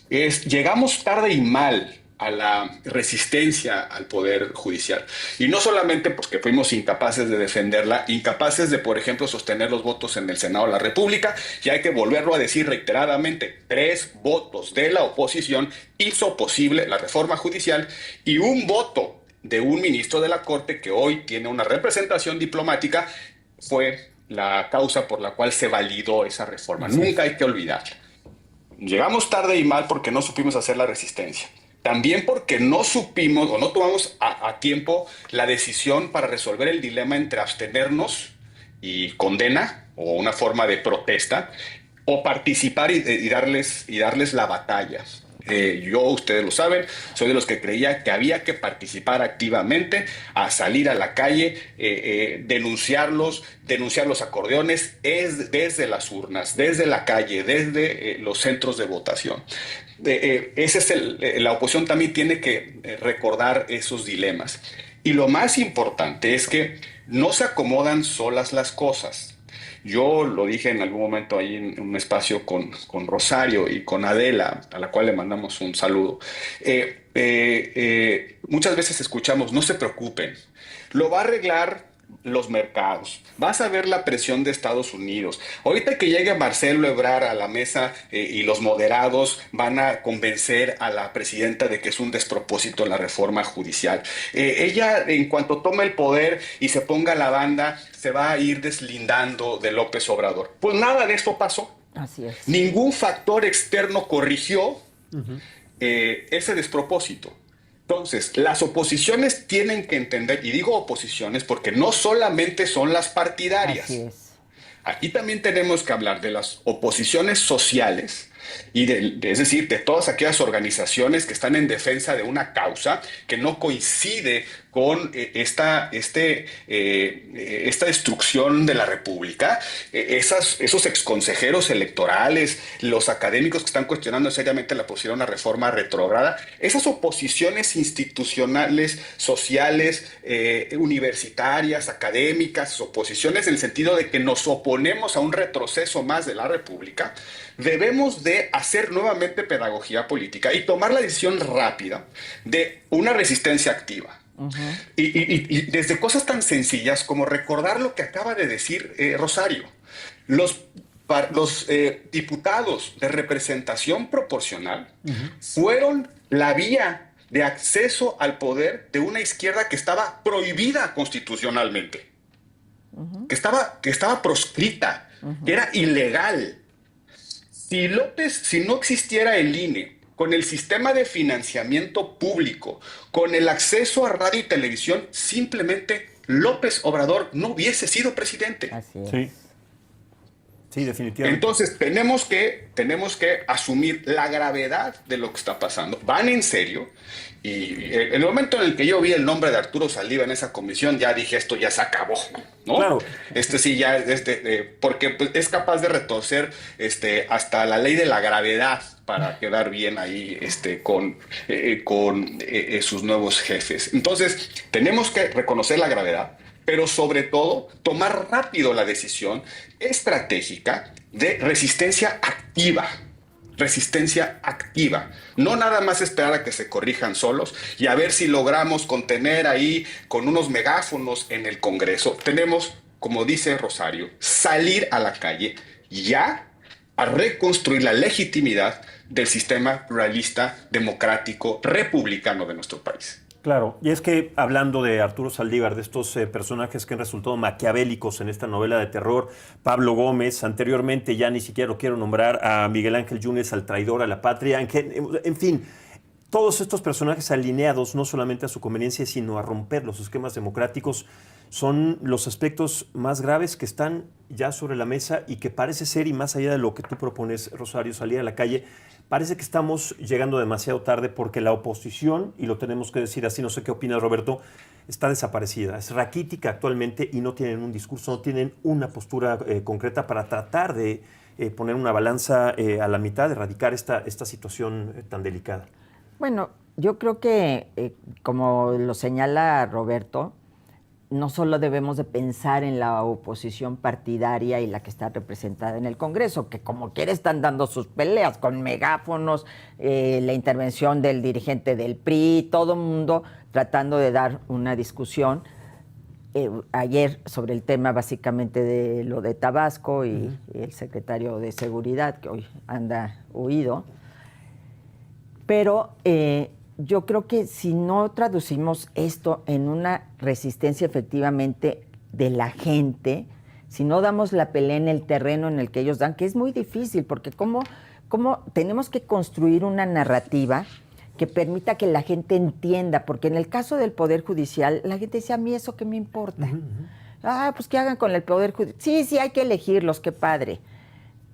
Llegamos tarde y mal a la resistencia al Poder Judicial. Y no solamente porque fuimos incapaces de defenderla, incapaces de, por ejemplo, sostener los votos en el Senado de la República, y hay que volverlo a decir reiteradamente, 3 votos de la oposición hizo posible la reforma judicial, y un voto de un ministro de la Corte que hoy tiene una representación diplomática fue la causa por la cual se validó esa reforma. Sí. Nunca hay que olvidarla. Llegamos tarde y mal porque no supimos hacer la resistencia. también porque no supimos o no tomamos a tiempo la decisión para resolver el dilema entre abstenernos y condena o una forma de protesta o participar y darles la batalla. Ustedes lo saben, soy de los que creía que había que participar activamente, a salir a la calle, denunciar los acordeones desde las urnas, desde la calle, desde los centros de votación. La oposición también tiene que recordar esos dilemas. Y lo más importante es que no se acomodan solas las cosas. Yo lo dije en algún momento ahí en un espacio con Rosario y con Adela, a la cual le mandamos un saludo. Muchas veces escuchamos, no se preocupen, lo va a arreglar los mercados, vas a ver la presión de Estados Unidos. Ahorita que llegue Marcelo Ebrard a la mesa y los moderados van a convencer a la presidenta de que es un despropósito la reforma judicial. Ella, en cuanto tome el poder y se ponga la banda, se va a ir deslindando de López Obrador. Pues nada de esto pasó. Así es. Ningún factor externo corrigió ese despropósito. Entonces, las oposiciones tienen que entender, y digo oposiciones porque no solamente son las partidarias. Así es. Aquí también tenemos que hablar de las oposiciones sociales y es decir, de todas aquellas organizaciones que están en defensa de una causa que no coincide con esta destrucción de la República, esos exconsejeros electorales, los académicos que están cuestionando seriamente la posibilidad de una reforma retrógrada, esas oposiciones institucionales, sociales, universitarias, académicas, oposiciones en el sentido de que nos oponemos a un retroceso más de la República, debemos de hacer nuevamente pedagogía política y tomar la decisión rápida de una resistencia activa. Y desde cosas tan sencillas como recordar lo que acaba de decir Rosario. Los diputados de representación proporcional fueron la vía de acceso al poder de una izquierda que estaba prohibida constitucionalmente, que estaba proscrita, que era ilegal. Si no existiera el INE, con el sistema de financiamiento público, con el acceso a radio y televisión, simplemente López Obrador no hubiese sido presidente. Así es. Sí. Sí, definitivamente. Entonces tenemos que asumir la gravedad de lo que está pasando. Van en serio. Y en el momento en el que yo vi el nombre de Arturo Saldívar en esa comisión, ya dije, esto ya se acabó, ¿no? Claro. Sí, ya, porque pues, es capaz de retorcer hasta la ley de la gravedad para quedar bien ahí con sus nuevos jefes. Entonces, tenemos que reconocer la gravedad, pero sobre todo tomar rápido la decisión estratégica de resistencia activa. Resistencia activa, no nada más esperar a que se corrijan solos y a ver si logramos contener ahí con unos megáfonos en el Congreso. Tenemos, como dice Rosario, salir a la calle ya a reconstruir la legitimidad del sistema pluralista, democrático, republicano de nuestro país. Claro, y es que hablando de Arturo Saldívar, de estos personajes que han resultado maquiavélicos en esta novela de terror, Pablo Gómez, anteriormente ya ni siquiera lo quiero nombrar, a Miguel Ángel Yunes, al traidor a la patria, en fin, todos estos personajes alineados no solamente a su conveniencia, sino a romper los esquemas democráticos, son los aspectos más graves que están ya sobre la mesa y que parece ser, y más allá de lo que tú propones, Rosario, salir a la calle, parece que estamos llegando demasiado tarde porque la oposición, y lo tenemos que decir así, no sé qué opinas, Roberto, está desaparecida, es raquítica actualmente y no tienen un discurso, no tienen una postura concreta para tratar de poner una balanza a la mitad, de erradicar esta situación tan delicada. Bueno, yo creo que, como lo señala Roberto, no solo debemos de pensar en la oposición partidaria y la que está representada en el Congreso, que como quiera están dando sus peleas con megáfonos, la intervención del dirigente del PRI, todo el mundo tratando de dar una discusión. Ayer sobre el tema básicamente de lo de Tabasco y el secretario de Seguridad, que hoy anda huido. Pero yo creo que si no traducimos esto en una resistencia efectivamente de la gente, si no damos la pelea en el terreno en el que ellos dan, que es muy difícil, porque cómo tenemos que construir una narrativa que permita que la gente entienda, porque en el caso del Poder Judicial, la gente dice, a mí eso qué me importa. Pues que hagan con el Poder Judicial. Sí, hay que elegirlos, qué padre.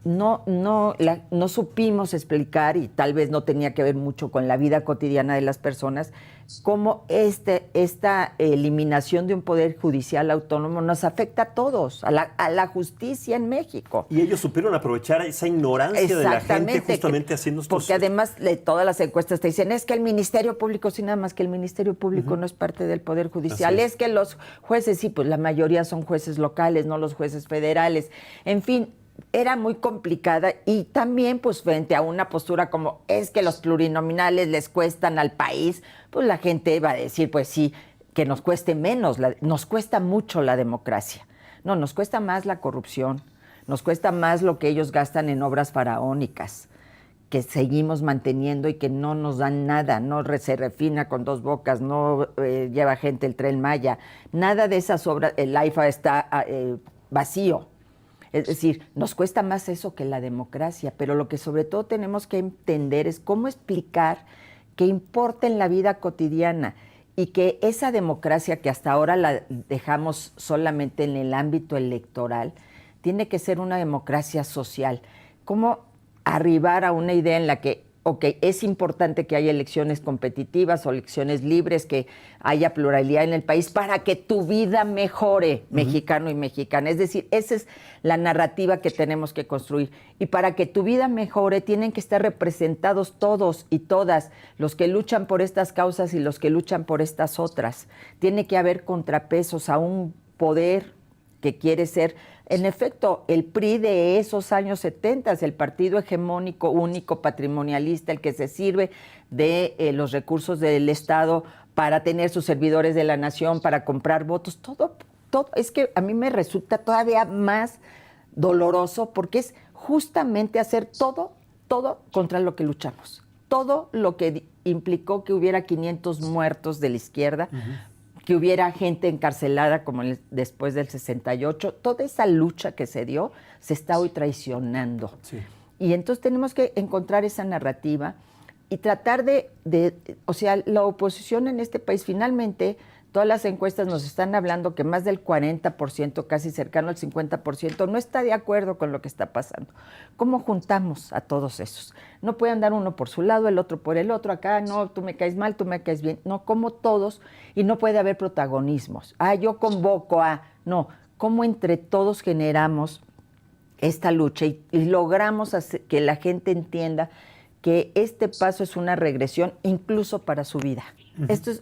No supimos explicar, y tal vez no tenía que ver mucho con la vida cotidiana de las personas, cómo esta eliminación de un poder judicial autónomo nos afecta a todos, a la justicia en México. Y ellos supieron aprovechar esa ignorancia de la gente justamente haciendo estos... Porque además todas las encuestas te dicen, es que el Ministerio Público, sí, nada más que el Ministerio Público no es parte del Poder Judicial, es que los jueces, sí, pues la mayoría son jueces locales, no los jueces federales, en fin. Era muy complicada y también pues frente a una postura como es que los plurinominales les cuestan al país, pues la gente va a decir pues sí, que nos cueste menos, nos cuesta mucho la democracia. No, nos cuesta más la corrupción, nos cuesta más lo que ellos gastan en obras faraónicas, que seguimos manteniendo y que no nos dan nada, no se refina con Dos Bocas, no lleva gente el Tren Maya, nada de esas obras, el AIFA está vacío. Es decir, nos cuesta más eso que la democracia, pero lo que sobre todo tenemos que entender es cómo explicar que importa en la vida cotidiana y que esa democracia que hasta ahora la dejamos solamente en el ámbito electoral, tiene que ser una democracia social. Cómo arribar a una idea en la que es importante que haya elecciones competitivas o elecciones libres, que haya pluralidad en el país para que tu vida mejore, mexicano y mexicana. Es decir, esa es la narrativa que tenemos que construir. Y para que tu vida mejore, tienen que estar representados todos y todas, los que luchan por estas causas y los que luchan por estas otras. Tiene que haber contrapesos a un poder que quiere ser, en efecto, el PRI de esos años 70, el partido hegemónico, único, patrimonialista, el que se sirve de los recursos del Estado para tener sus servidores de la nación, para comprar votos, todo. Es que a mí me resulta todavía más doloroso porque es justamente hacer todo contra lo que luchamos. Todo lo que implicó que hubiera 500 muertos de la izquierda, que hubiera gente encarcelada como después del 68, toda esa lucha que se dio se está hoy traicionando. Sí. Y entonces tenemos que encontrar esa narrativa y tratar o sea, la oposición en este país finalmente, todas las encuestas nos están hablando que más del 40%, casi cercano al 50%, no está de acuerdo con lo que está pasando. ¿Cómo juntamos a todos esos? No puede andar uno por su lado, el otro por el otro, acá no, tú me caes mal, tú me caes bien. No, como todos, y no puede haber protagonismos. Yo convoco a... No, cómo entre todos generamos esta lucha y logramos que la gente entienda que este paso es una regresión incluso para su vida. Este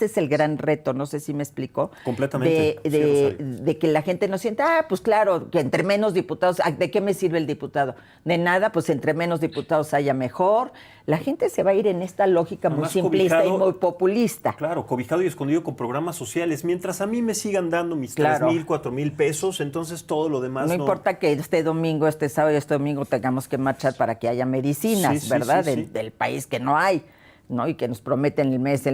es el gran reto, no sé si me explicó. Completamente. De que la gente no sienta, pues claro, que entre menos diputados, ¿de qué me sirve el diputado? De nada, pues entre menos diputados haya mejor. La gente se va a ir en esta lógica muy simplista y muy populista. Claro, cobijado y escondido con programas sociales. Mientras a mí me sigan dando mis 3,000, 4,000 pesos, entonces todo lo demás no importa que este domingo, este sábado y este domingo tengamos que marchar para que haya medicinas, ¿verdad? Del país que no hay, ¿no? Y que nos prometen el mes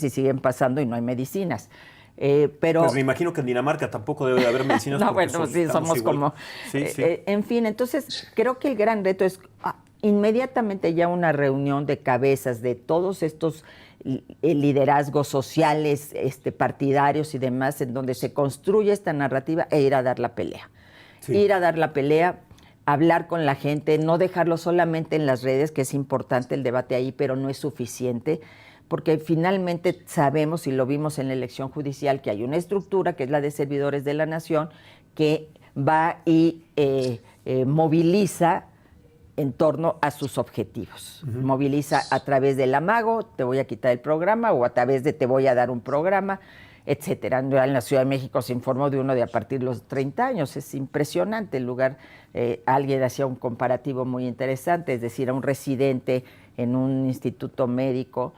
y siguen pasando y no hay medicinas. Pero pues me imagino que en Dinamarca tampoco debe de haber medicinas. No, bueno, sí, somos igual. Como... en fin, entonces creo que el gran reto es inmediatamente ya una reunión de cabezas de todos estos liderazgos sociales, partidarios y demás, en donde se construye esta narrativa e ir a dar la pelea. Sí. Ir a dar la pelea, hablar con la gente, no dejarlo solamente en las redes, que es importante el debate ahí, pero no es suficiente, porque finalmente sabemos y lo vimos en la elección judicial que hay una estructura, que es la de servidores de la nación, que va y moviliza en torno a sus objetivos. Moviliza a través del amago, te voy a quitar el programa, o a través de te voy a dar un programa, etcétera. En la Ciudad de México se informó de uno de a partir de los 30 años. Es impresionante el lugar. Alguien hacía un comparativo muy interesante, es decir, a un residente en un instituto médico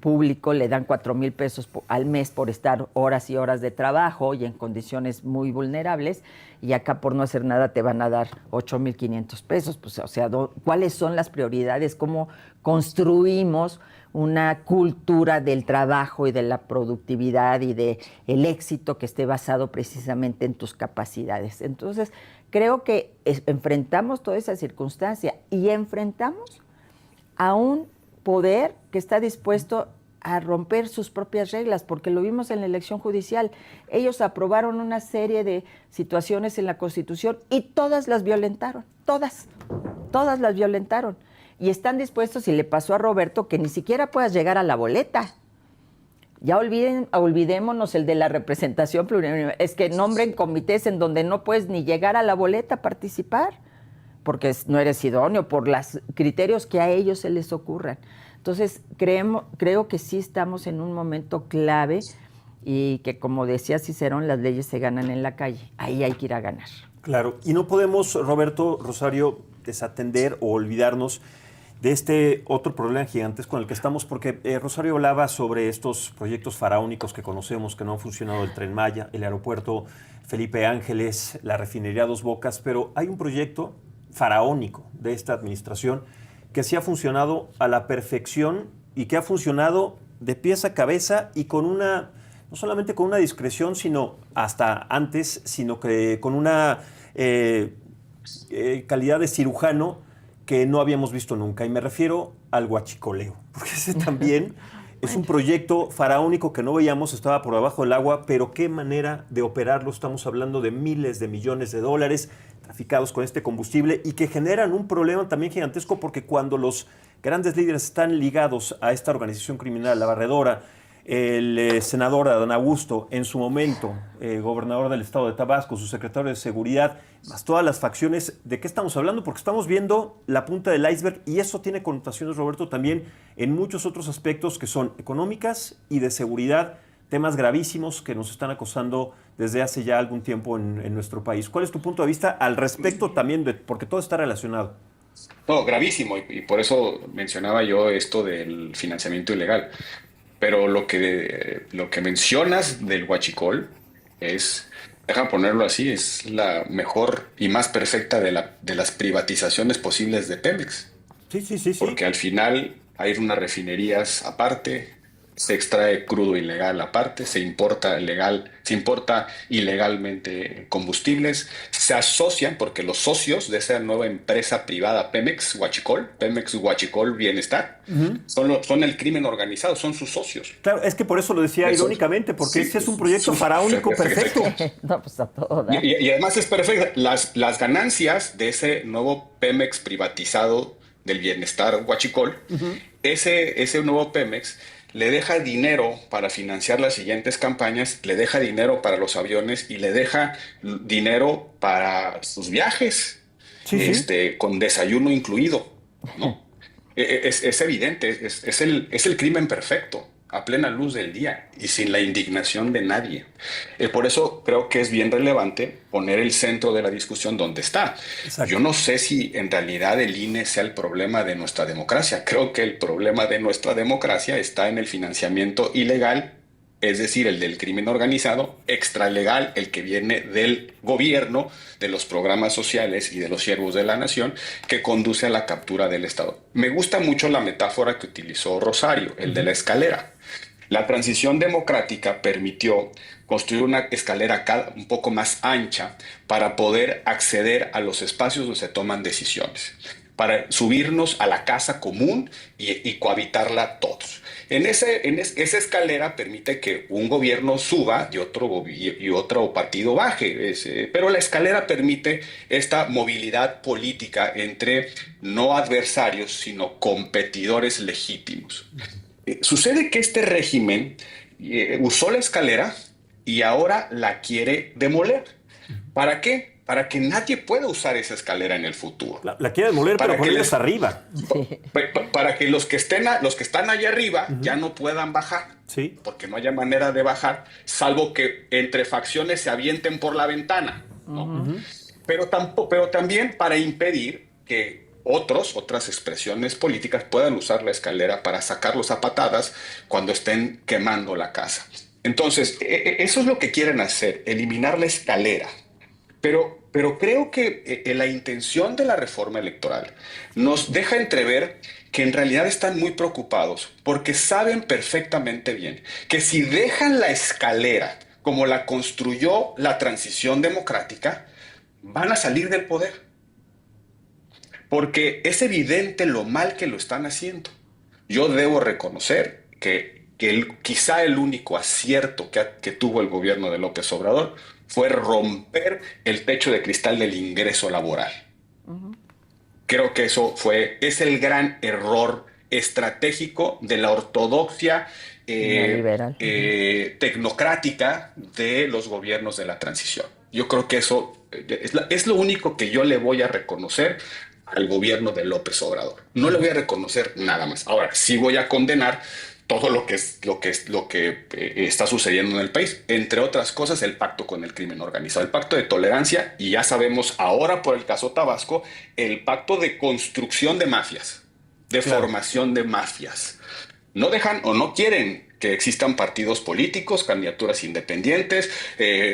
público le dan 4,000 pesos al mes por estar horas y horas de trabajo y en condiciones muy vulnerables, y acá por no hacer nada te van a dar 8,500 pesos. Pues, o sea, ¿cuáles son las prioridades? ¿Cómo construimos una cultura del trabajo y de la productividad y de el éxito que esté basado precisamente en tus capacidades? Entonces, creo que enfrentamos toda esa circunstancia y enfrentamos a un poder que está dispuesto a romper sus propias reglas, porque lo vimos en la elección judicial. Ellos aprobaron una serie de situaciones en la Constitución y todas las violentaron, todas las violentaron. Y están dispuestos, y le pasó a Roberto, que ni siquiera puedas llegar a la boleta. Ya olvidémonos el de la representación plurinominal. Es que nombren comités en donde no puedes ni llegar a la boleta a participar, porque no eres idóneo, por los criterios que a ellos se les ocurran. Entonces, creo que sí estamos en un momento clave y que, como decía Cicerón, las leyes se ganan en la calle. Ahí hay que ir a ganar. Claro, y no podemos, Roberto, Rosario, desatender o olvidarnos de este otro problema gigantesco en el que estamos, porque Rosario hablaba sobre estos proyectos faraónicos que conocemos, que no han funcionado, el Tren Maya, el aeropuerto Felipe Ángeles, la refinería Dos Bocas, pero hay un proyecto faraónico de esta administración que sí ha funcionado a la perfección y que ha funcionado de pies a cabeza y con una, no solamente con una discreción, sino hasta antes, sino que con una calidad de cirujano que no habíamos visto nunca, y me refiero al huachicoleo, porque ese también es un proyecto faraónico que no veíamos, estaba por debajo del agua, pero qué manera de operarlo. Estamos hablando de miles de millones de dólares traficados con este combustible y que generan un problema también gigantesco, porque cuando los grandes líderes están ligados a esta organización criminal, la Barredora, el senador Adán Augusto, en su momento gobernador del estado de Tabasco, su secretario de Seguridad, más todas las facciones, ¿de qué estamos hablando? Porque estamos viendo la punta del iceberg y eso tiene connotaciones, Roberto, también en muchos otros aspectos que son económicas y de seguridad, temas gravísimos que nos están acosando desde hace ya algún tiempo en nuestro país. ¿Cuál es tu punto de vista al respecto también? Porque todo está relacionado. No, gravísimo, y por eso mencionaba yo esto del financiamiento ilegal. Pero lo que mencionas del huachicol es, déjame ponerlo así, es la mejor y más perfecta de las privatizaciones posibles de Pemex. Sí. Porque al final hay unas refinerías aparte, se extrae crudo ilegal aparte, se importa ilegalmente combustibles, se asocian porque los socios de esa nueva empresa privada Pemex Huachicol Bienestar, son el crimen organizado, son sus socios. Claro, es que por eso lo decía irónicamente, porque ese es un proyecto faraónico perfecto. No, pues a todo dar. Y además es perfecto. Las ganancias de ese nuevo Pemex privatizado del Bienestar Huachicol, ese nuevo Pemex le deja dinero para financiar las siguientes campañas, le deja dinero para los aviones y le deja dinero para sus viajes, con desayuno incluido, ¿no? Es evidente, es el crimen perfecto, a plena luz del día y sin la indignación de nadie. Por eso creo que es bien relevante poner el centro de la discusión donde está. Exacto. Yo no sé si en realidad el INE sea el problema de nuestra democracia. Creo que el problema de nuestra democracia está en el financiamiento ilegal, es decir, el del crimen organizado, extralegal, el que viene del gobierno, de los programas sociales y de los siervos de la nación, que conduce a la captura del Estado. Me gusta mucho la metáfora que utilizó Rosario, el de la escalera. La transición democrática permitió construir una escalera un poco más ancha para poder acceder a los espacios donde se toman decisiones, para subirnos a la casa común y cohabitarla todos. Esa escalera permite que un gobierno suba y otro partido baje, pero la escalera permite esta movilidad política entre no adversarios, sino competidores legítimos. Sucede que este régimen usó la escalera y ahora la quiere demoler. ¿Para qué? Para que nadie pueda usar esa escalera en el futuro. La quiere demoler, pero con ellos arriba. Para que los que están allá arriba ya no puedan bajar. Sí. Porque no haya manera de bajar, salvo que entre facciones se avienten por la ventana, ¿no? Pero también para impedir que otras expresiones políticas puedan usar la escalera para sacarlos a patadas cuando estén quemando la casa. Entonces, eso es lo que quieren hacer, eliminar la escalera. Pero creo que la intención de la reforma electoral nos deja entrever que en realidad están muy preocupados porque saben perfectamente bien que si dejan la escalera como la construyó la transición democrática, van a salir del poder. Porque es evidente lo mal que lo están haciendo. yo debo reconocer que quizá el único acierto que tuvo el gobierno de López Obrador fue romper el techo de cristal del ingreso laboral. Creo que es el gran error estratégico de la ortodoxia tecnocrática de los gobiernos de la transición. Yo creo que eso es lo único que yo le voy a reconocer al gobierno de López Obrador. No le voy a reconocer nada más. Ahora, sí voy a condenar todo lo que está sucediendo en el país, entre otras cosas, el pacto con el crimen organizado, el pacto de tolerancia, y ya sabemos ahora por el caso Tabasco, el pacto de construcción de mafias, de formación de mafias. No dejan o no quieren que existan partidos políticos, candidaturas independientes,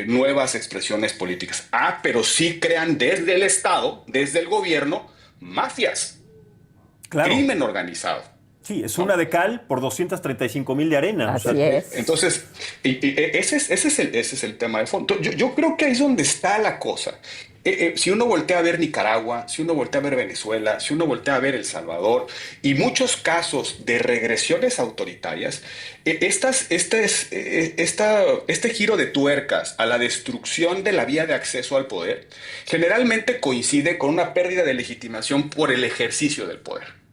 nuevas expresiones políticas. Pero sí crean desde el Estado, desde el gobierno, mafias, crimen organizado. Sí, es una de cal por 235,000 de arena. Así es. Entonces, ese es el tema de fondo. Yo creo que ahí es donde está la cosa. Si uno voltea a ver Nicaragua, si uno voltea a ver Venezuela, si uno voltea a ver El Salvador y muchos casos de regresiones autoritarias, este giro de tuercas a la destrucción de la vía de acceso al poder generalmente coincide con una pérdida de legitimación por el ejercicio del poder.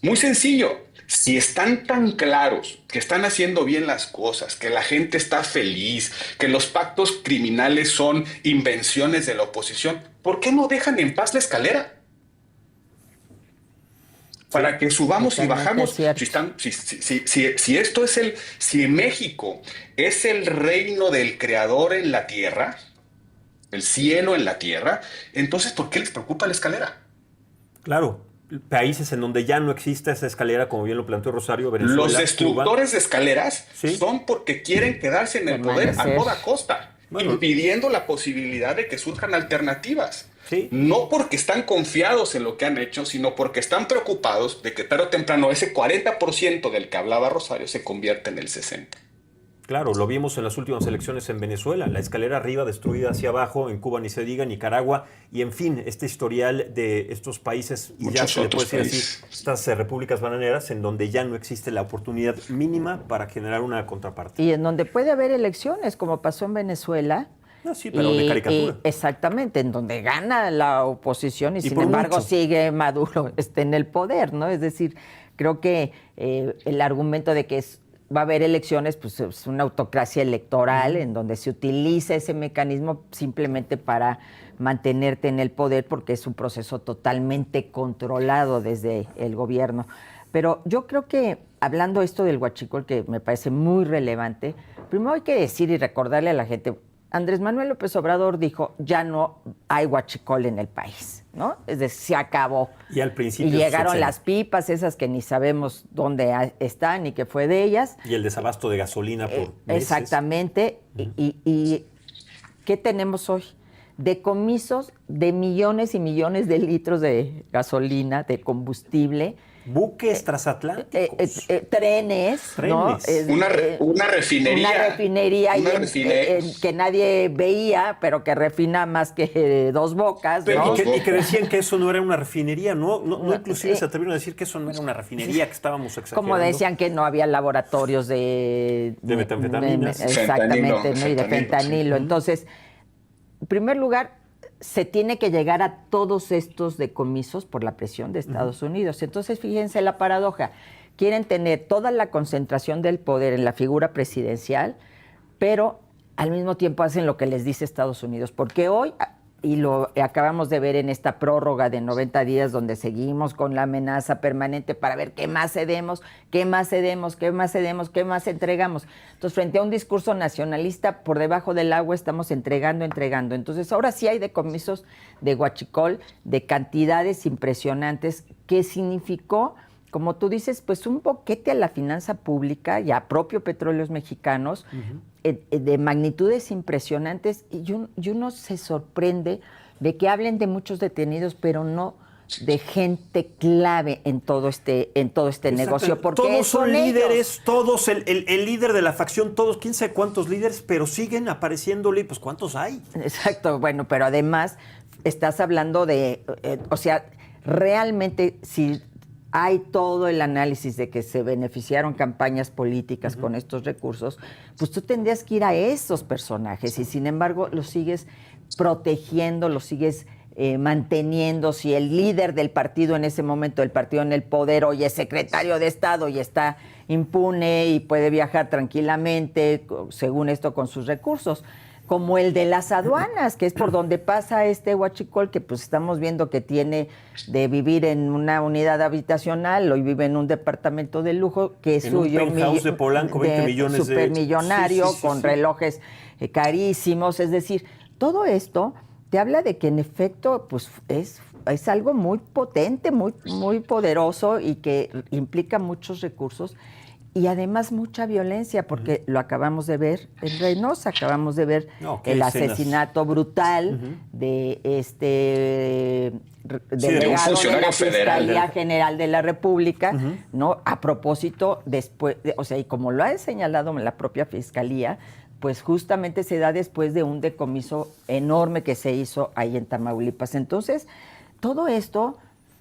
Muy sencillo, si están tan claros que están haciendo bien las cosas, que la gente está feliz, que los pactos criminales son invenciones de la oposición, ¿por qué no dejan en paz la escalera? Para que subamos y bajamos. Si México es el reino del creador en la tierra, el cielo en la tierra, entonces ¿por qué les preocupa la escalera? Claro. Países en donde ya no existe esa escalera, como bien lo planteó Rosario, Venezuela, los destructores Cuba. de escaleras son porque quieren quedarse en el poder a toda costa, impidiendo la posibilidad de que surjan alternativas. No porque están confiados en lo que han hecho, sino porque están preocupados de que tarde o temprano ese 40% del que hablaba Rosario se convierta en el 60%. Claro, lo vimos en las últimas elecciones en Venezuela, la escalera arriba destruida hacia abajo, en Cuba ni se diga, Nicaragua, y en fin, este historial de estos países, y ya se le puede decir así, estas repúblicas bananeras, en donde ya no existe la oportunidad mínima para generar una contraparte. Y en donde puede haber elecciones, como pasó en Venezuela. No, sí, pero de caricatura. Exactamente, en donde gana la oposición y sin embargo mucho. Sigue Maduro en el poder, ¿no? Es decir, creo que el argumento de que va a haber elecciones, pues es una autocracia electoral en donde se utiliza ese mecanismo simplemente para mantenerte en el poder porque es un proceso totalmente controlado desde el gobierno. Pero yo creo que, hablando esto del huachicol, que me parece muy relevante, primero hay que decir y recordarle a la gente, Andrés Manuel López Obrador dijo, ya no hay huachicol en el país, ¿no? Es decir, se acabó. Y al principio y llegaron las pipas, esas que ni sabemos dónde están y qué fue de ellas. Y el desabasto de gasolina por meses. Exactamente. ¿Y qué tenemos hoy? Decomisos de millones y millones de litros de gasolina, de combustible. Buques transatlánticos. Trenes, ¿no? Una refinería. Una refinería que nadie veía, pero que refina más que Dos Bocas, ¿no? Y que decían que eso no era una refinería, no inclusive se atrevieron a decir que eso no era una refinería, que estábamos exagerando. Como decían que no había laboratorios de metanfetaminas. Exactamente, ¿no? Y de fentanilo. Sí. Entonces, en primer lugar, se tiene que llegar a todos estos decomisos por la presión de Estados Unidos. Entonces, fíjense la paradoja. Quieren tener toda la concentración del poder en la figura presidencial, pero al mismo tiempo hacen lo que les dice Estados Unidos. Porque hoy, y lo acabamos de ver en esta prórroga de 90 días, donde seguimos con la amenaza permanente para ver qué más cedemos, qué más cedemos, qué más cedemos, qué más entregamos. Entonces, frente a un discurso nacionalista, por debajo del agua estamos entregando. Entonces, ahora sí hay decomisos de huachicol, de cantidades impresionantes, que significó, como tú dices, pues un boquete a la finanza pública y a propio Petróleos Mexicanos, de magnitudes impresionantes, y uno se sorprende de que hablen de muchos detenidos, pero no de gente clave en todo este negocio. Porque todos son líderes, todos, el líder de la facción, todos, quién sabe cuántos líderes, pero siguen apareciéndole, pues ¿cuántos hay? Exacto, bueno, pero además estás hablando de, o sea, realmente si hay todo el análisis de que se beneficiaron campañas políticas con estos recursos, pues tú tendrías que ir a esos personajes y sin embargo los sigues protegiendo, los sigues manteniendo. Si el líder del partido en ese momento, el partido en el poder, hoy es secretario de Estado y está impune y puede viajar tranquilamente, según esto, con sus recursos, como el de las aduanas, que es por donde pasa este huachicol, que pues estamos viendo que tiene de vivir en una unidad habitacional, hoy vive en un departamento de lujo que es en suyo. Un penthouse de Polanco, 20 millones de... Supermillonario, Sí, con relojes carísimos. Es decir, todo esto te habla de que en efecto pues es algo muy potente, muy poderoso y que implica muchos recursos. Y además mucha violencia, porque lo acabamos de ver en Reynosa, acabamos de ver el asesinato brutal de delegado de la Fiscalía General de la República, ¿no? A propósito, después, o sea, y como lo ha señalado la propia Fiscalía, pues justamente se da después de un decomiso enorme que se hizo ahí en Tamaulipas. Entonces, todo esto,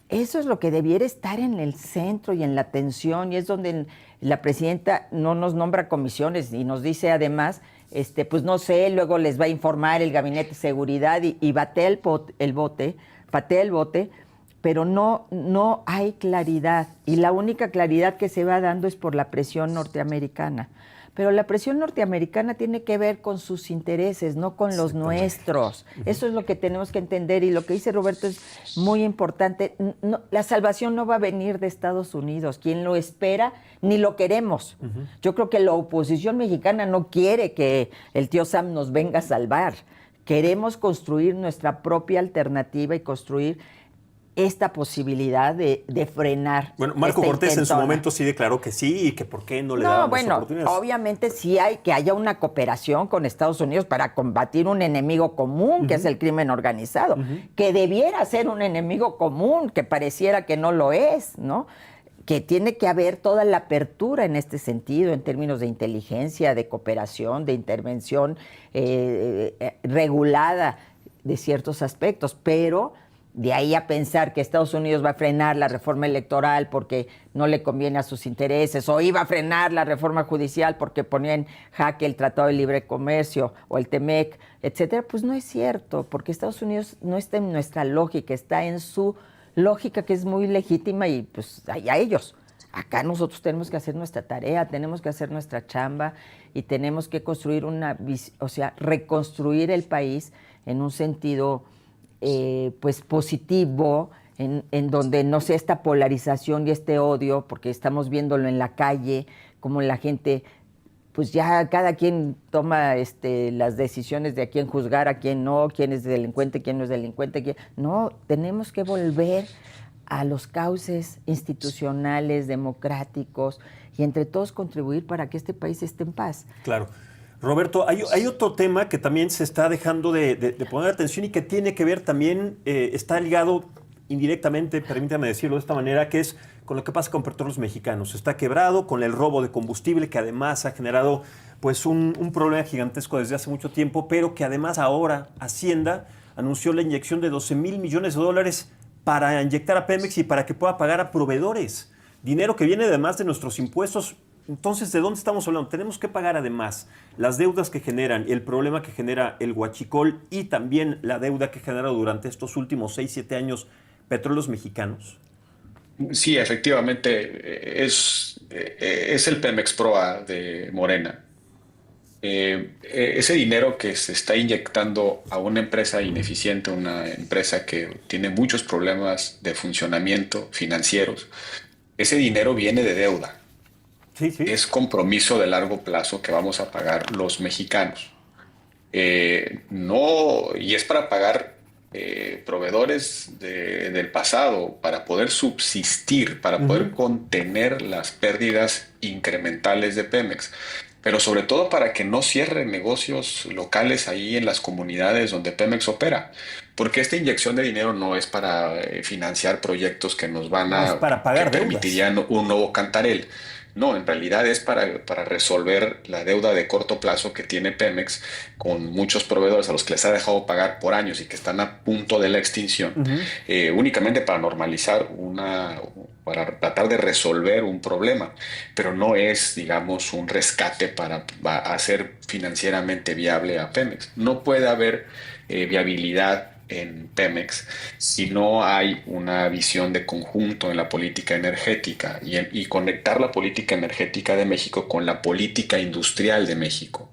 eso es lo que debiera estar en el centro y en la atención, y es donde la presidenta no nos nombra comisiones y nos dice además, pues no sé, luego les va a informar el Gabinete de Seguridad y patea el bote, pero no hay claridad. Y la única claridad que se va dando es por la presión norteamericana. Pero la presión norteamericana tiene que ver con sus intereses, no con los nuestros. Eso es lo que tenemos que entender, y lo que dice Roberto es muy importante. No, la salvación no va a venir de Estados Unidos. Quien lo espera, ni lo queremos. Yo creo que la oposición mexicana no quiere que el tío Sam nos venga a salvar. Queremos construir nuestra propia alternativa y construir esta posibilidad de frenar. Bueno, Marco Cortés en su momento sí declaró que sí y que por qué no le dábamos oportunidades. Obviamente sí hay que haya una cooperación con Estados Unidos para combatir un enemigo común, que es el crimen organizado, que debiera ser un enemigo común, que pareciera que no lo es, ¿no? Que tiene que haber toda la apertura en este sentido, en términos de inteligencia, de cooperación, de intervención regulada de ciertos aspectos, pero de ahí a pensar que Estados Unidos va a frenar la reforma electoral porque no le conviene a sus intereses, o iba a frenar la reforma judicial porque ponía en jaque el Tratado de Libre Comercio o el TEMEC, etcétera, pues no es cierto, porque Estados Unidos no está en nuestra lógica, está en su lógica, que es muy legítima, y pues allá ellos. Acá nosotros tenemos que hacer nuestra tarea, tenemos que hacer nuestra chamba y tenemos que construir reconstruir el país en un sentido pues positivo, en donde no sea esta polarización y este odio, porque estamos viéndolo en la calle, como la gente, pues ya cada quien toma las decisiones de a quién juzgar, a quién no, quién es delincuente, quién no es delincuente. No, tenemos que volver a los cauces institucionales, democráticos, y entre todos contribuir para que este país esté en paz. Claro. Roberto, hay otro tema que también se está dejando de poner atención y que tiene que ver también, está ligado indirectamente, permítame decirlo de esta manera, que es con lo que pasa con Petróleos Mexicanos. Está quebrado con el robo de combustible, que además ha generado pues un problema gigantesco desde hace mucho tiempo, pero que además ahora Hacienda anunció la inyección de $12,000 millones para inyectar a Pemex y para que pueda pagar a proveedores. Dinero que viene además de nuestros impuestos. Entonces, ¿de dónde estamos hablando? Tenemos que pagar además las deudas que generan, el problema que genera el huachicol y también la deuda que ha generado durante estos últimos 6-7 años Petróleos Mexicanos. Sí, efectivamente, es el Pemex Proa de Morena. Ese dinero que se está inyectando a una empresa ineficiente, una empresa que tiene muchos problemas de funcionamiento financieros, ese dinero viene de deuda. Sí, sí. Es compromiso de largo plazo que vamos a pagar los mexicanos. Y es para pagar proveedores del pasado, para poder subsistir, para poder contener las pérdidas incrementales de Pemex, pero sobre todo para que no cierren negocios locales ahí en las comunidades donde Pemex opera. Porque esta inyección de dinero no es para financiar proyectos que nos van a... No, es para pagar que deudas. permitirían un nuevo Cantarell. No, en realidad es para resolver la deuda de corto plazo que tiene Pemex con muchos proveedores a los que les ha dejado pagar por años y que están a punto de la extinción, únicamente para normalizar para tratar de resolver un problema, pero no es, digamos, un rescate para hacer financieramente viable a Pemex. No puede haber viabilidad en Pemex si no hay una visión de conjunto en la política energética y conectar la política energética de México con la política industrial de México.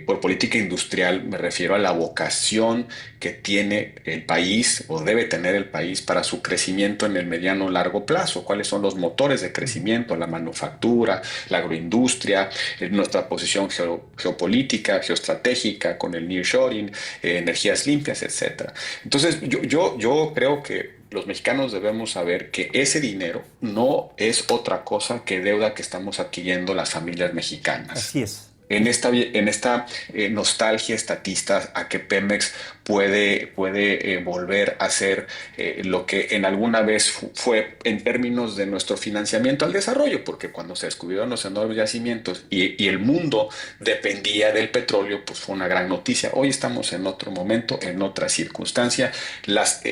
Por política industrial me refiero a la vocación que tiene el país o debe tener el país para su crecimiento en el mediano o largo plazo. ¿Cuáles son los motores de crecimiento? La manufactura, la agroindustria, nuestra posición geopolítica, geoestratégica con el nearshoring, energías limpias, etcétera. Entonces, yo creo que los mexicanos debemos saber que ese dinero no es otra cosa que deuda que estamos adquiriendo las familias mexicanas. Así es. En esta nostalgia estatista a que Pemex puede volver a ser lo que en alguna vez fue en términos de nuestro financiamiento al desarrollo, porque cuando se descubrieron los enormes yacimientos y el mundo dependía del petróleo, pues fue una gran noticia. Hoy estamos en otro momento, en otra circunstancia. Las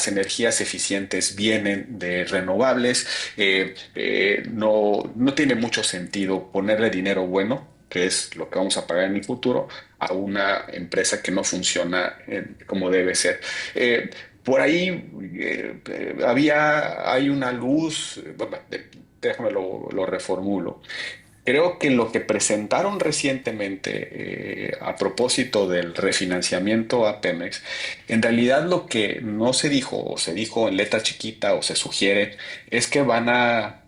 energías eficientes vienen de renovables. No tiene mucho sentido ponerle dinero bueno, que es lo que vamos a pagar en el futuro, a una empresa que no funciona como debe ser. Por ahí hay una luz, déjame lo reformulo. Creo que lo que presentaron recientemente a propósito del refinanciamiento a Pemex, en realidad lo que no se dijo, o se dijo en letra chiquita, o se sugiere, es que van a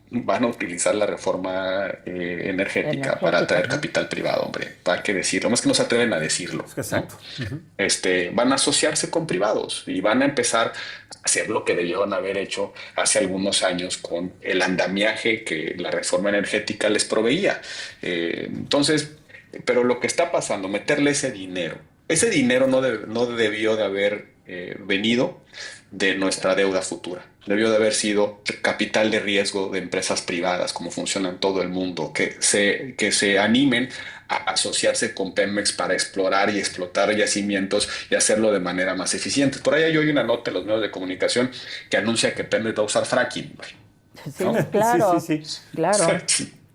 utilizar la reforma energética para atraer capital privado, hombre. ¿Para qué decirlo? Más que no se atreven a decirlo. Exacto. ¿No? Van a asociarse con privados y van a empezar a hacer lo que debieron haber hecho hace algunos años con el andamiaje que la reforma energética les proveía. Entonces, pero lo que está pasando, meterle ese dinero no debió de haber venido de nuestra deuda futura. Debió de haber sido capital de riesgo de empresas privadas, como funciona en todo el mundo, que se animen a asociarse con Pemex para explorar y explotar yacimientos y hacerlo de manera más eficiente. Por ahí hay hoy una nota en los medios de comunicación que anuncia que Pemex va a usar fracking. Sí, ¿no? Claro, sí. Claro.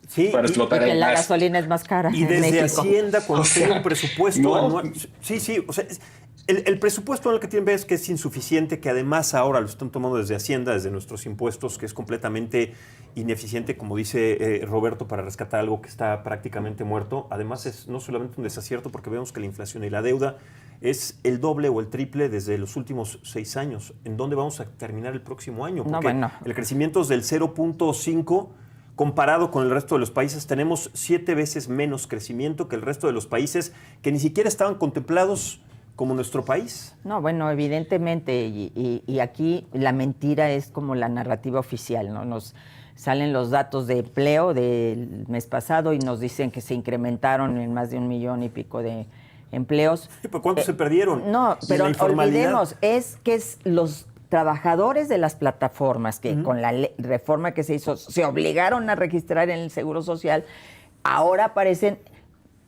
Sí, para explotar y que la gasolina es más cara. Y desde Hacienda, cuando tiene un presupuesto anual. Sí, o sea, el presupuesto anual que tienen es que es insuficiente, que además ahora lo están tomando desde Hacienda, desde nuestros impuestos, que es completamente ineficiente, como dice Roberto, para rescatar algo que está prácticamente muerto. Además es no solamente un desacierto, porque vemos que la inflación y la deuda es el doble o el triple desde los últimos 6 años. ¿En dónde vamos a terminar el próximo año? Porque el crecimiento es del 0.5%. Comparado con el resto de los países, tenemos 7 veces menos crecimiento que el resto de los países que ni siquiera estaban contemplados como nuestro país. No, bueno, evidentemente, y aquí la mentira es como la narrativa oficial, ¿no? Nos salen los datos de empleo del mes pasado y nos dicen que se incrementaron en más de 1 millón y pico de empleos. Sí, ¿pero cuántos se perdieron? No, pero olvidemos, es los trabajadores de las plataformas que con la reforma que se hizo se obligaron a registrar en el Seguro Social, ahora aparecen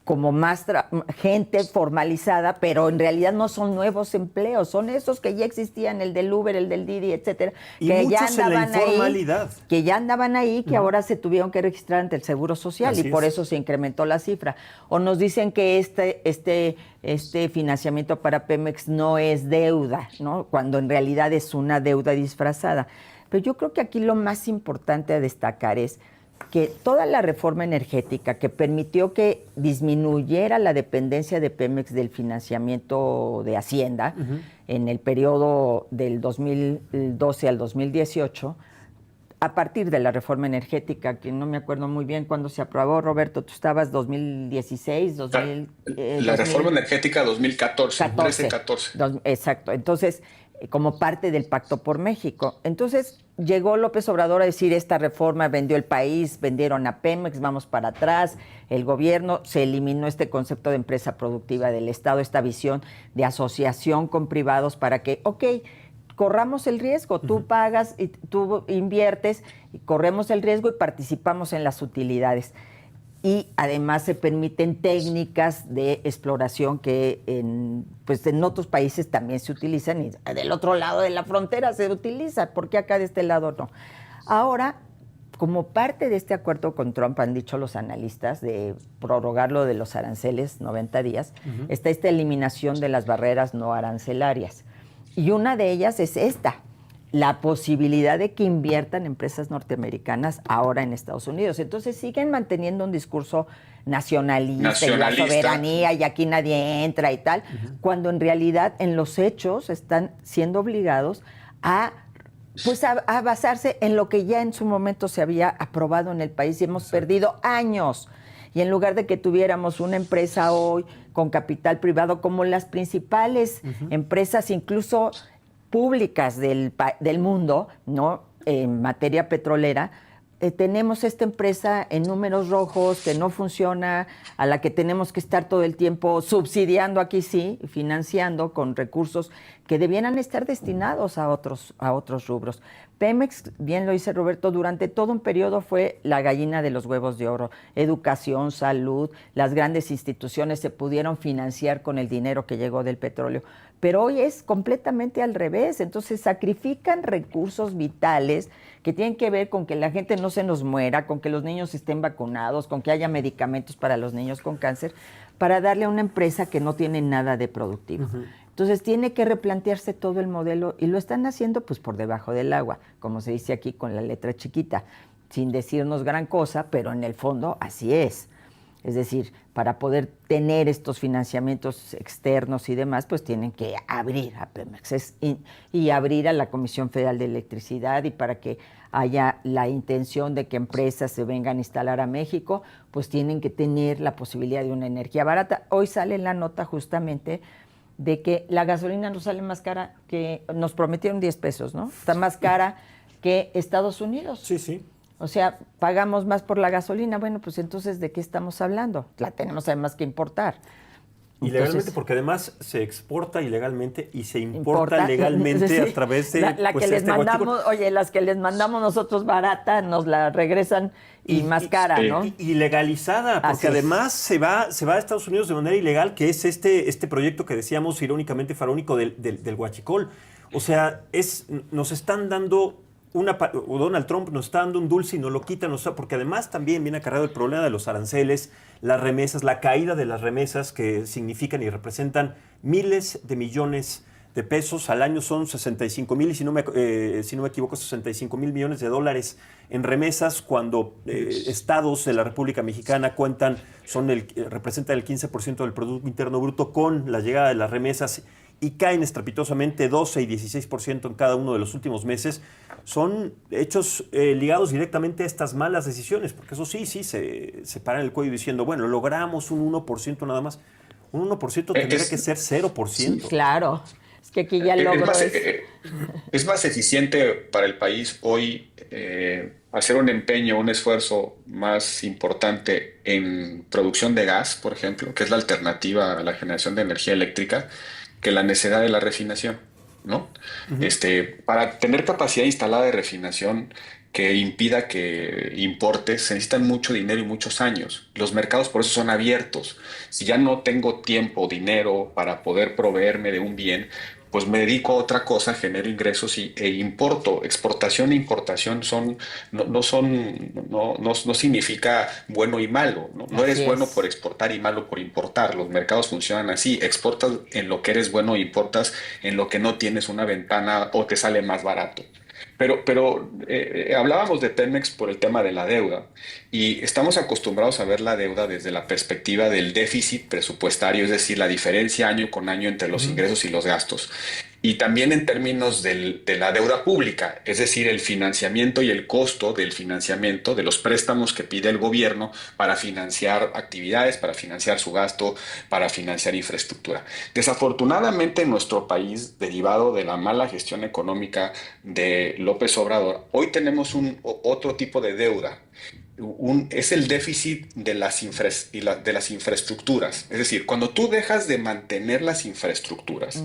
como más gente formalizada, pero en realidad no son nuevos empleos, son esos que ya existían, el del Uber, el del Didi, etcétera, y que ya andaban ahí, que ahora se tuvieron que registrar ante el Seguro Social. Así y por eso se incrementó la cifra. O nos dicen que este financiamiento para Pemex no es deuda, ¿no? Cuando en realidad es una deuda disfrazada. Pero yo creo que aquí lo más importante a destacar es que toda la reforma energética que permitió que disminuyera la dependencia de Pemex del financiamiento de Hacienda en el periodo del 2012 al 2018, a partir de la reforma energética, que no me acuerdo muy bien cuándo se aprobó, Roberto, tú estabas 2016, la reforma energética 2014, 13-14. Exacto, entonces como parte del Pacto por México. Entonces llegó López Obrador a decir, esta reforma vendió el país, vendieron a Pemex, vamos para atrás, el gobierno, se eliminó este concepto de empresa productiva del Estado, esta visión de asociación con privados para que, corramos el riesgo, tú pagas y tú inviertes, y corremos el riesgo y participamos en las utilidades. Y además se permiten técnicas de exploración que en otros países también se utilizan y del otro lado de la frontera se utiliza, ¿por qué acá de este lado no? Ahora, como parte de este acuerdo con Trump, han dicho los analistas, de prorrogarlo de los aranceles 90 días, está esta eliminación de las barreras no arancelarias. Y una de ellas es esta, la posibilidad de que inviertan empresas norteamericanas ahora en Estados Unidos. Entonces siguen manteniendo un discurso nacionalista. Y la soberanía y aquí nadie entra y tal, cuando en realidad en los hechos están siendo obligados a basarse en lo que ya en su momento se había aprobado en el país y hemos perdido años. Y en lugar de que tuviéramos una empresa hoy con capital privado, como las principales empresas, incluso públicas del mundo, ¿no? En materia petrolera, tenemos esta empresa en números rojos que no funciona, a la que tenemos que estar todo el tiempo subsidiando, aquí sí, financiando con recursos que debieran estar destinados a otros rubros. Pemex, bien lo dice Roberto, durante todo un periodo fue la gallina de los huevos de oro. Educación, salud, las grandes instituciones se pudieron financiar con el dinero que llegó del petróleo. Pero hoy es completamente al revés. Entonces sacrifican recursos vitales que tienen que ver con que la gente no se nos muera, con que los niños estén vacunados, con que haya medicamentos para los niños con cáncer, para darle a una empresa que no tiene nada de productivo. Entonces tiene que replantearse todo el modelo y lo están haciendo pues por debajo del agua, como se dice aquí con la letra chiquita, sin decirnos gran cosa, pero en el fondo así es. Es decir, para poder tener estos financiamientos externos y demás, pues tienen que abrir a Pemex y abrir a la Comisión Federal de Electricidad, y para que haya la intención de que empresas se vengan a instalar a México, pues tienen que tener la posibilidad de una energía barata. Hoy sale la nota justamente de que la gasolina nos sale más cara que, nos prometieron 10 pesos, ¿no? Está más cara que Estados Unidos. Sí, sí. O sea, pagamos más por la gasolina. Bueno, pues entonces, ¿de qué estamos hablando? La tenemos además que importar. Ilegalmente, porque además se exporta ilegalmente y se importa legalmente sí, a través de la que les mandamos, oye, las que les mandamos nosotros barata, nos la regresan y más cara, ¿no? Ilegalizada, porque además se va a Estados Unidos de manera ilegal, que es este proyecto que decíamos irónicamente faraónico del huachicol. O sea, nos están dando o Donald Trump nos está dando un dulce y nos lo quitan, porque además también viene acarreado el problema de los aranceles, las remesas, la caída de las remesas, que significan y representan miles de millones de pesos al año. Son 65,000, y si no me equivoco, 65,000 millones de dólares en remesas, cuando estados de la República Mexicana representan el 15% del Producto Interno Bruto. Con la llegada de las remesas, y caen estrepitosamente 12 y 16% en cada uno de los últimos meses, son hechos ligados directamente a estas malas decisiones, porque eso sí, se paran el cuello diciendo, bueno, logramos un 1% nada más. Un 1% tendría que ser 0%. Sí, claro. Es que aquí ya logro es más eficiente para el país hoy hacer un empeño, un esfuerzo más importante en producción de gas, por ejemplo, que es la alternativa a la generación de energía eléctrica, que la necesidad de la refinación, ¿no? Para tener capacidad instalada de refinación que impida que importes, se necesitan mucho dinero y muchos años. Los mercados por eso son abiertos. Si ya no tengo tiempo, dinero para poder proveerme de un bien, pues me dedico a otra cosa, genero ingresos e importo. Exportación e importación no significa bueno y malo. No eres bueno por exportar y malo por importar. Los mercados funcionan así. Exportas en lo que eres bueno e importas en lo que no tienes una ventana o te sale más barato. Pero hablábamos de Pemex por el tema de la deuda, y estamos acostumbrados a ver la deuda desde la perspectiva del déficit presupuestario, es decir, la diferencia año con año entre los ingresos y los gastos. Y también en términos de la deuda pública, es decir, el financiamiento y el costo del financiamiento, de los préstamos que pide el gobierno para financiar actividades, para financiar su gasto, para financiar infraestructura. Desafortunadamente en nuestro país, derivado de la mala gestión económica de López Obrador, hoy tenemos otro tipo de deuda. Es el déficit de las infraestructuras. Es decir, cuando tú dejas de mantener las infraestructuras,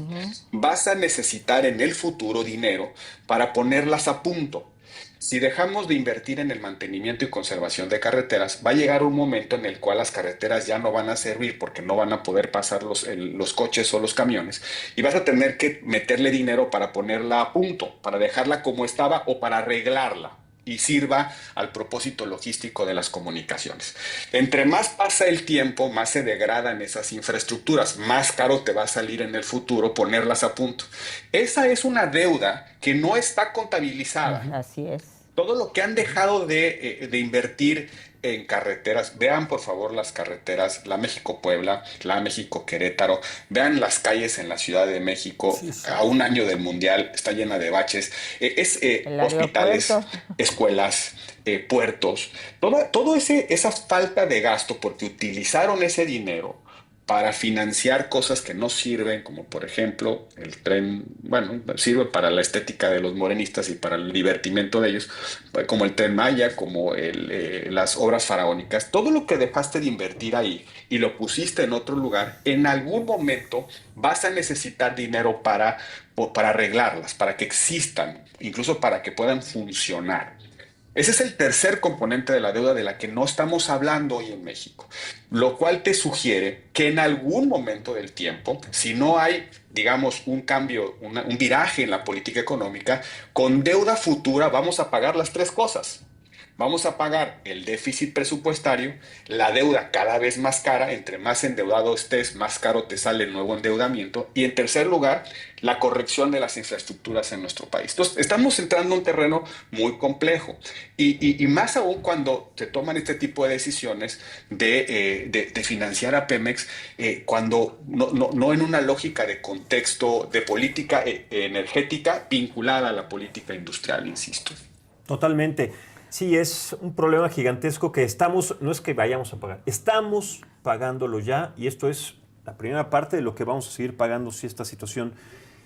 vas a necesitar en el futuro dinero para ponerlas a punto. Si dejamos de invertir en el mantenimiento y conservación de carreteras, va a llegar un momento en el cual las carreteras ya no van a servir porque no van a poder pasar los coches o los camiones, y vas a tener que meterle dinero para ponerla a punto, para dejarla como estaba o para arreglarla. y sirva al propósito logístico de las comunicaciones. Entre más pasa el tiempo, más se degradan esas infraestructuras, más caro te va a salir en el futuro ponerlas a punto. Esa es una deuda que no está contabilizada. Así es. Todo lo que han dejado de invertir en carreteras, vean por favor las carreteras, la México-Puebla, la México-Querétaro, vean las calles en la Ciudad de México, Sí, sí. a un año del Mundial, está llena de baches, hospitales, escuelas, puertos, todo esa falta de gasto porque utilizaron ese dinero para financiar cosas que no sirven, como por ejemplo el tren, bueno, sirve para la estética de los morenistas y para el divertimento de ellos, como el Tren Maya, como las obras faraónicas. Todo lo que dejaste de invertir ahí y lo pusiste en otro lugar, en algún momento vas a necesitar dinero para arreglarlas, para que existan, incluso para que puedan funcionar. Ese es el tercer componente de la deuda de la que no estamos hablando hoy en México, lo cual te sugiere que en algún momento del tiempo, si no hay, digamos, un cambio, un viraje en la política económica, con deuda futura vamos a pagar las tres cosas. Vamos a pagar el déficit presupuestario, la deuda cada vez más cara, entre más endeudado estés, más caro te sale el nuevo endeudamiento, y en tercer lugar, la corrección de las infraestructuras en nuestro país. Entonces, estamos entrando en un terreno muy complejo, y más aún cuando se toman este tipo de decisiones de financiar a Pemex, cuando no en una lógica de contexto de política energética vinculada a la política industrial, insisto. Totalmente. Sí, es un problema gigantesco que no es que vayamos a pagar, estamos pagándolo ya, y esto es la primera parte de lo que vamos a seguir pagando si esta situación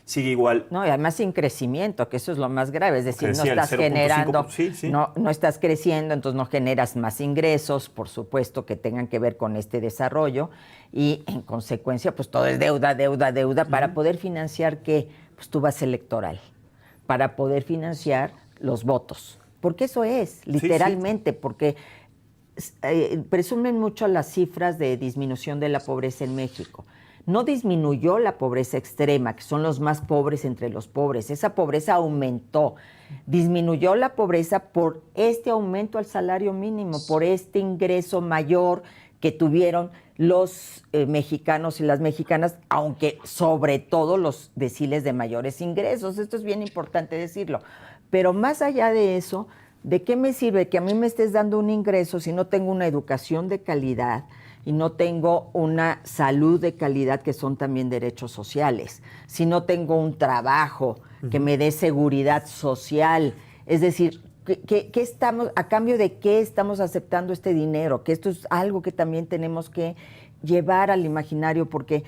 sigue igual. No, y además sin crecimiento, que eso es lo más grave, es decir, no Decía el estás 0.5%, generando, sí. no estás creciendo, entonces no generas más ingresos, por supuesto, que tengan que ver con este desarrollo, y en consecuencia, pues todo es deuda, para poder financiar, ¿qué? Pues tu base electoral, para poder financiar los votos. Porque eso es, literalmente, porque presumen mucho las cifras de disminución de la pobreza en México. No disminuyó la pobreza extrema, que son los más pobres entre los pobres. Esa pobreza aumentó. Disminuyó la pobreza por este aumento al salario mínimo, por este ingreso mayor que tuvieron los mexicanos y las mexicanas, aunque sobre todo los deciles de mayores ingresos. Esto es bien importante decirlo. Pero más allá de eso, ¿de qué me sirve que a mí me estés dando un ingreso si no tengo una educación de calidad y no tengo una salud de calidad, que son también derechos sociales? Si no tengo un trabajo que me dé seguridad social. Es decir, ¿qué estamos, a cambio de qué estamos aceptando este dinero? Que esto es algo que también tenemos que llevar al imaginario, porque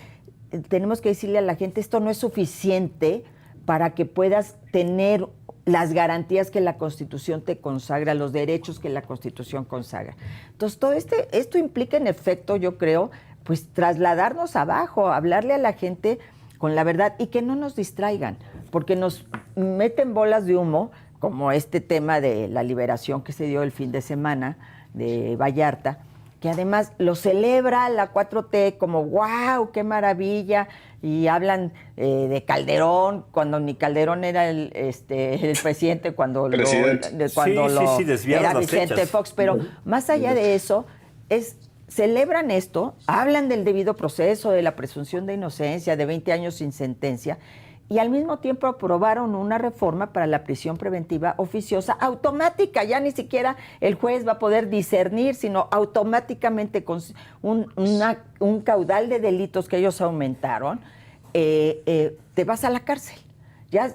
tenemos que decirle a la gente, esto no es suficiente para que puedas tener las garantías que la Constitución te consagra, los derechos que la Constitución consagra. Entonces, todo esto implica, en efecto, yo creo, pues trasladarnos abajo, hablarle a la gente con la verdad y que no nos distraigan, porque nos meten bolas de humo, como este tema de la liberación que se dio el fin de semana de Vallarta, que además lo celebra la 4T como ¡wow! ¡Qué maravilla! Y hablan de Calderón, cuando ni Calderón era el presidente, cuando era Vicente Fox. Pero más allá de eso, celebran esto, hablan del debido proceso, de la presunción de inocencia, de 20 años sin sentencia, y al mismo tiempo aprobaron una reforma para la prisión preventiva oficiosa automática. Ya ni siquiera el juez va a poder discernir, sino automáticamente con un caudal de delitos que ellos aumentaron, te vas a la cárcel. Ya,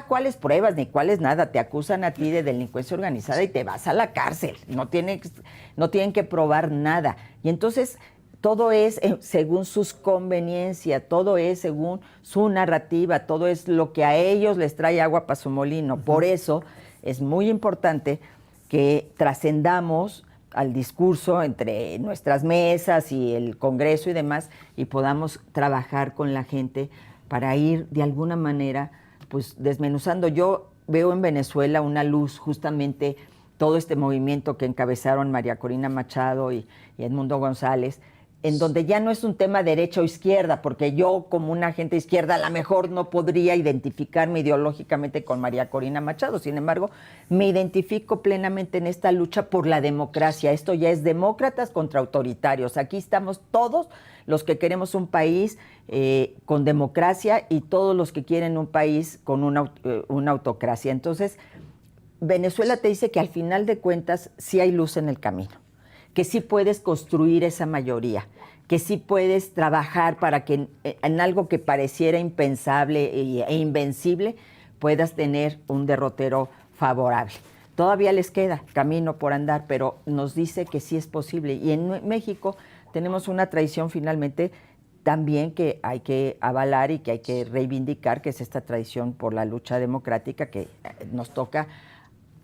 ¿cuáles pruebas? Ni cuáles nada. Te acusan a ti de delincuencia organizada y te vas a la cárcel. No tienen que probar nada. Y entonces todo es según sus conveniencias, todo es según su narrativa, todo es lo que a ellos les trae agua para su molino. Por eso es muy importante que trascendamos al discurso entre nuestras mesas y el Congreso y demás, y podamos trabajar con la gente para ir de alguna manera pues desmenuzando. Yo veo en Venezuela una luz, justamente todo este movimiento que encabezaron María Corina Machado y Edmundo González, en donde ya no es un tema derecha o izquierda, porque yo como una agente de izquierda a lo mejor no podría identificarme ideológicamente con María Corina Machado. Sin embargo, me identifico plenamente en esta lucha por la democracia. Esto ya es demócratas contra autoritarios. Aquí estamos todos los que queremos un país con democracia y todos los que quieren un país con una autocracia. Entonces, Venezuela te dice que al final de cuentas sí hay luz en el camino, que sí puedes construir esa mayoría, que sí puedes trabajar para que en algo que pareciera impensable e invencible puedas tener un derrotero favorable. Todavía les queda camino por andar, pero nos dice que sí es posible. Y en México tenemos una tradición finalmente también que hay que avalar y que hay que reivindicar, que es esta tradición por la lucha democrática que nos toca.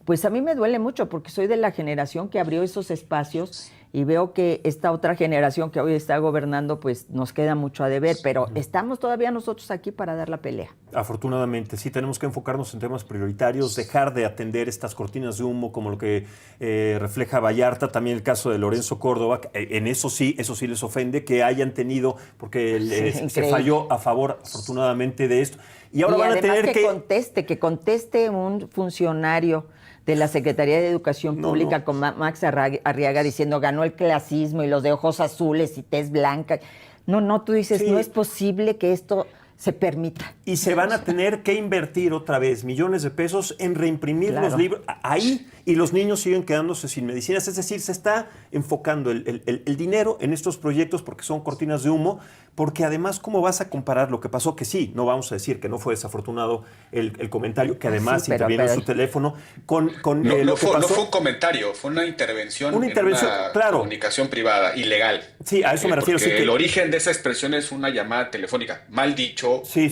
Pues a mí me duele mucho porque soy de la generación que abrió esos espacios y veo que esta otra generación que hoy está gobernando pues nos queda mucho a deber, pero estamos todavía nosotros aquí para dar la pelea. Afortunadamente, sí tenemos que enfocarnos en temas prioritarios, dejar de atender estas cortinas de humo como lo que refleja Vallarta, también el caso de Lorenzo Córdoba, en eso sí les ofende que hayan tenido, porque se falló a favor afortunadamente de esto. Y ahora van a tener que conteste un funcionario de la Secretaría de Educación Pública con Max Arriaga diciendo ganó el clasismo y los de ojos azules y tez blanca. No, tú dices, no es posible que esto se permita. Y se van a tener que invertir otra vez millones de pesos en reimprimir los libros ahí y los niños siguen quedándose sin medicinas. Es decir, se está enfocando el dinero en estos proyectos porque son cortinas de humo, porque además, ¿cómo vas a comparar lo que pasó? Que sí, no vamos a decir que no fue desafortunado el comentario, que además intervino en su teléfono con lo que pasó. No fue un comentario, fue una intervención en una comunicación privada, ilegal. Sí, a eso me refiero. Porque el origen de esa expresión es una llamada telefónica, mal dicho. Sí.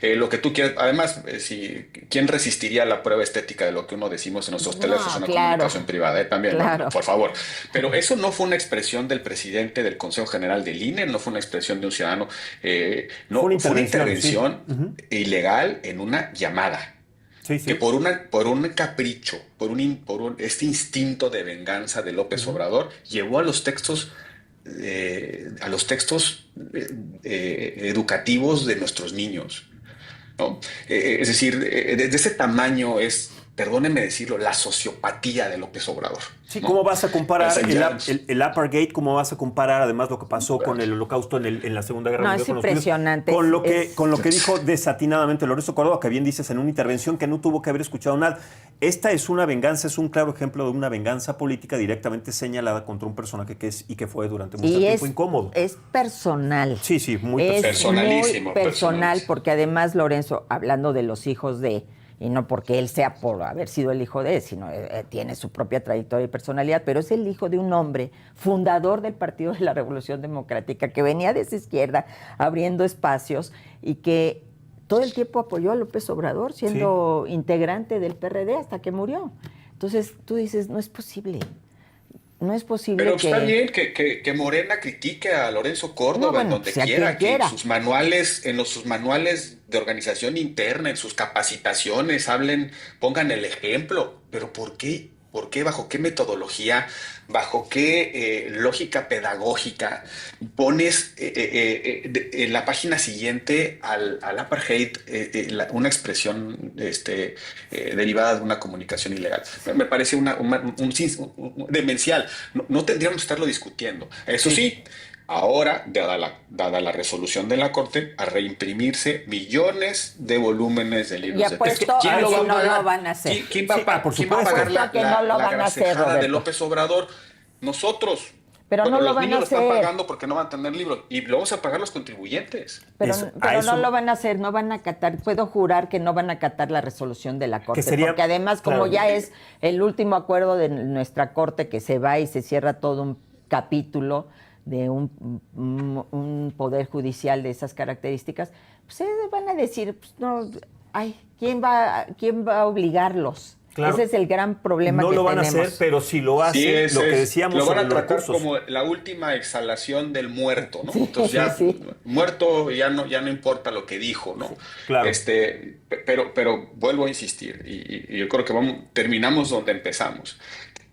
Lo que tú quieras. Además, ¿quién resistiría la prueba estética de lo que uno decimos en nuestros teléfonos en una comunicación privada? También, ¿no? Por favor. Pero eso no fue una expresión del presidente del Consejo General del INE, no fue una expresión de un ciudadano, fue una intervención ilegal en una llamada. Que por un capricho, por este instinto de venganza de López Obrador, llevó a los textos educativos de nuestros niños, ¿no? Es decir, de ese tamaño es, perdónenme decirlo, la sociopatía de López Obrador. Sí, ¿cómo vas a comparar el Apartheid? ¿Cómo vas a comparar además lo que pasó con el Holocausto en la Segunda Guerra Mundial? Es impresionante. Con lo que dijo desatinadamente Lorenzo Córdoba, que bien dices en una intervención que no tuvo que haber escuchado nada. Esta es una venganza, es un claro ejemplo de una venganza política directamente señalada contra un personaje que es y que fue durante mucho tiempo incómodo. Es personal. Sí, muy personalísimo. Muy personal, porque además Lorenzo, hablando de los hijos de... Y no porque él sea por haber sido el hijo de él, sino tiene su propia trayectoria y personalidad, pero es el hijo de un hombre fundador del Partido de la Revolución Democrática, que venía de esa izquierda abriendo espacios y que todo el tiempo apoyó a López Obrador, siendo integrante del PRD hasta que murió. Entonces tú dices, no es posible. No es posible. Pero está bien que Morena critique a Lorenzo Córdoba en donde quiera, que en sus manuales de organización interna, en sus capacitaciones, pongan el ejemplo. Pero ¿por qué? ¿Bajo qué metodología? ¿Bajo qué lógica pedagógica pones en la página siguiente al apartheid una expresión derivada de una comunicación ilegal? Me parece un demencial. No tendríamos que estarlo discutiendo. Eso sí, ahora, dada la resolución de la Corte, a reimprimirse millones de volúmenes de libros de texto. ¿Quién lo van a hacer? ¿Quién va a pagar la grasejada de López Obrador? Nosotros. Pero no lo van a hacer. Los niños lo están pagando porque no van a tener libros. Y lo vamos a pagar los contribuyentes. Pero no lo van a hacer, no van a acatar. Puedo jurar que no van a acatar la resolución de la Corte. Porque además, como ya es el último acuerdo de nuestra Corte que se va y se cierra todo un capítulo de un poder judicial de esas características, pues van a decir, pues no, ¿quién va a obligarlos? Claro. Ese es el gran problema que tenemos. No lo van a hacer, pero si lo hacen, lo que decíamos lo van a tratar como la última exhalación del muerto, ¿no? Entonces ya muerto ya no importa lo que dijo, ¿no? Claro. Pero vuelvo a insistir y yo creo que terminamos donde empezamos.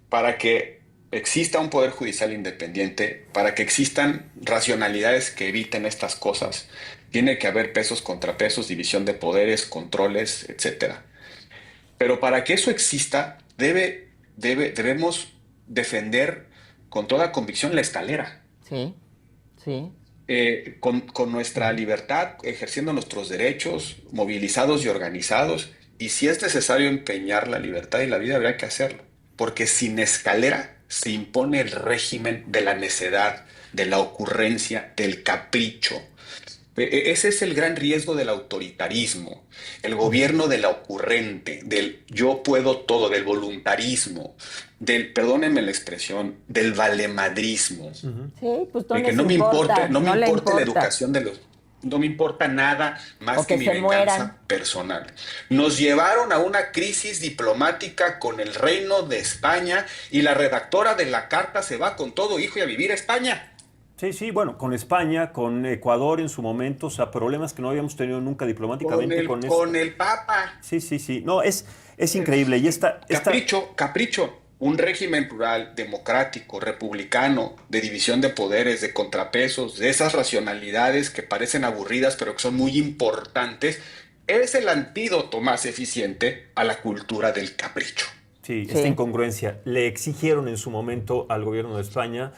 Para que exista un poder judicial independiente, para que existan racionalidades que eviten estas cosas, tiene que haber pesos, contrapesos, división de poderes, controles, etcétera. Pero para que eso exista, debemos defender con toda convicción la escalera. Sí, sí. Con nuestra libertad, ejerciendo nuestros derechos, movilizados y organizados. Y si es necesario empeñar la libertad y la vida, habrá que hacerlo. Porque sin escalera se impone el régimen de la necedad, de la ocurrencia, del capricho. Ese es el gran riesgo del autoritarismo, el gobierno de la ocurrente, del yo puedo todo, del voluntarismo, del, perdónenme la expresión, del valemadrismo. Sí, pues no De que les no me importa, no me no le importa la importa. educación de los... No me importa nada más O que que mi se venganza mueran. personal. Nos llevaron a una crisis diplomática con el Reino de España y la redactora de la carta se va con todo hijo y a vivir a España. Sí, sí, bueno, con España, con Ecuador en su momento, o sea, problemas que no habíamos tenido nunca diplomáticamente Con el Papa. Sí, sí, sí. No, es increíble. Y Capricho. Un régimen plural, democrático, republicano, de división de poderes, de contrapesos, de esas racionalidades que parecen aburridas pero que son muy importantes, es el antídoto más eficiente a la cultura del capricho. Sí, Sí. esta incongruencia. Le exigieron en su momento al gobierno de España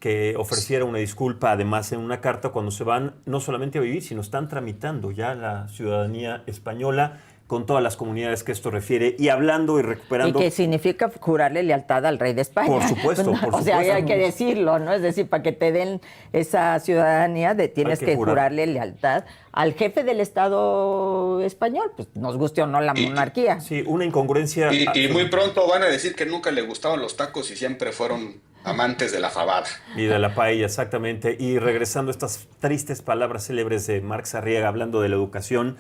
que ofreciera una disculpa, además en una carta, cuando se van no solamente a vivir, sino están tramitando ya la ciudadanía española con todas las comunidades que esto refiere y hablando y recuperando. Y que significa jurarle lealtad al rey de España. Por supuesto, por O sea, supuesto. hay que decirlo, ¿no? Es decir, para que te den esa ciudadanía, tienes Hay que que jurar. jurarle lealtad al jefe del Estado español, pues nos guste o no la monarquía. Sí, una incongruencia. Y muy pronto van a decir que nunca le gustaban los tacos y siempre fueron amantes de la fabada. Y de la paella, exactamente. Y regresando a estas tristes palabras célebres de Marx Arriaga hablando de la educación,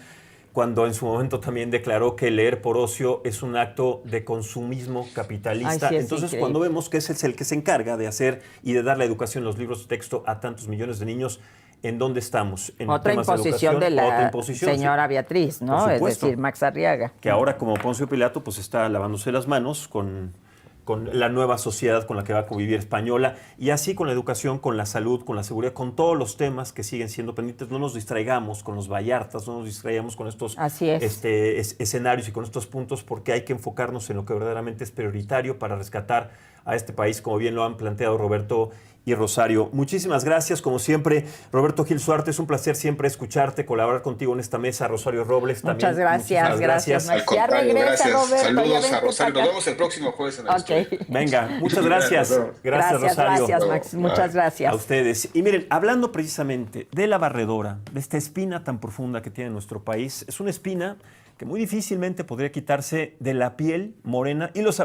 cuando en su momento también declaró que leer por ocio es un acto de consumismo capitalista. Ay, sí, es Entonces, increíble. cuando vemos que ese es el que se encarga de hacer y de dar la educación, los libros de texto a tantos millones de niños, ¿en dónde estamos? En Otra temas imposición educación, de otra la imposición, señora sí. Beatriz, ¿no? Por Es supuesto. decir, Max Arriaga. Que ahora, como Poncio Pilato, pues está lavándose las manos con la nueva sociedad con la que va a convivir española, y así con la educación, con la salud, con la seguridad, con todos los temas que siguen siendo pendientes. No nos distraigamos con los Vallartas, no nos distraigamos con estos Así es. escenarios y con estos puntos, porque hay que enfocarnos en lo que verdaderamente es prioritario para rescatar a este país, como bien lo han planteado Roberto y Rosario. Muchísimas gracias, como siempre, Roberto Gil Suarte, es un placer siempre escucharte, colaborar contigo en esta mesa, Rosario Robles también. Muchas gracias, muchísimas gracias. Al Ya contrario, regresa, gracias. Roberto, ya Saludos vente a Rosario. para Nos acá. vemos el próximo jueves en el Ok. estudio. Venga, muchas gracias. Gracias, Rosario. Gracias, Max. Muchas gracias. A ustedes. Y miren, hablando precisamente de la barredora, de esta espina tan profunda que tiene nuestro país, es una espina que muy difícilmente podría quitarse de la piel morena y los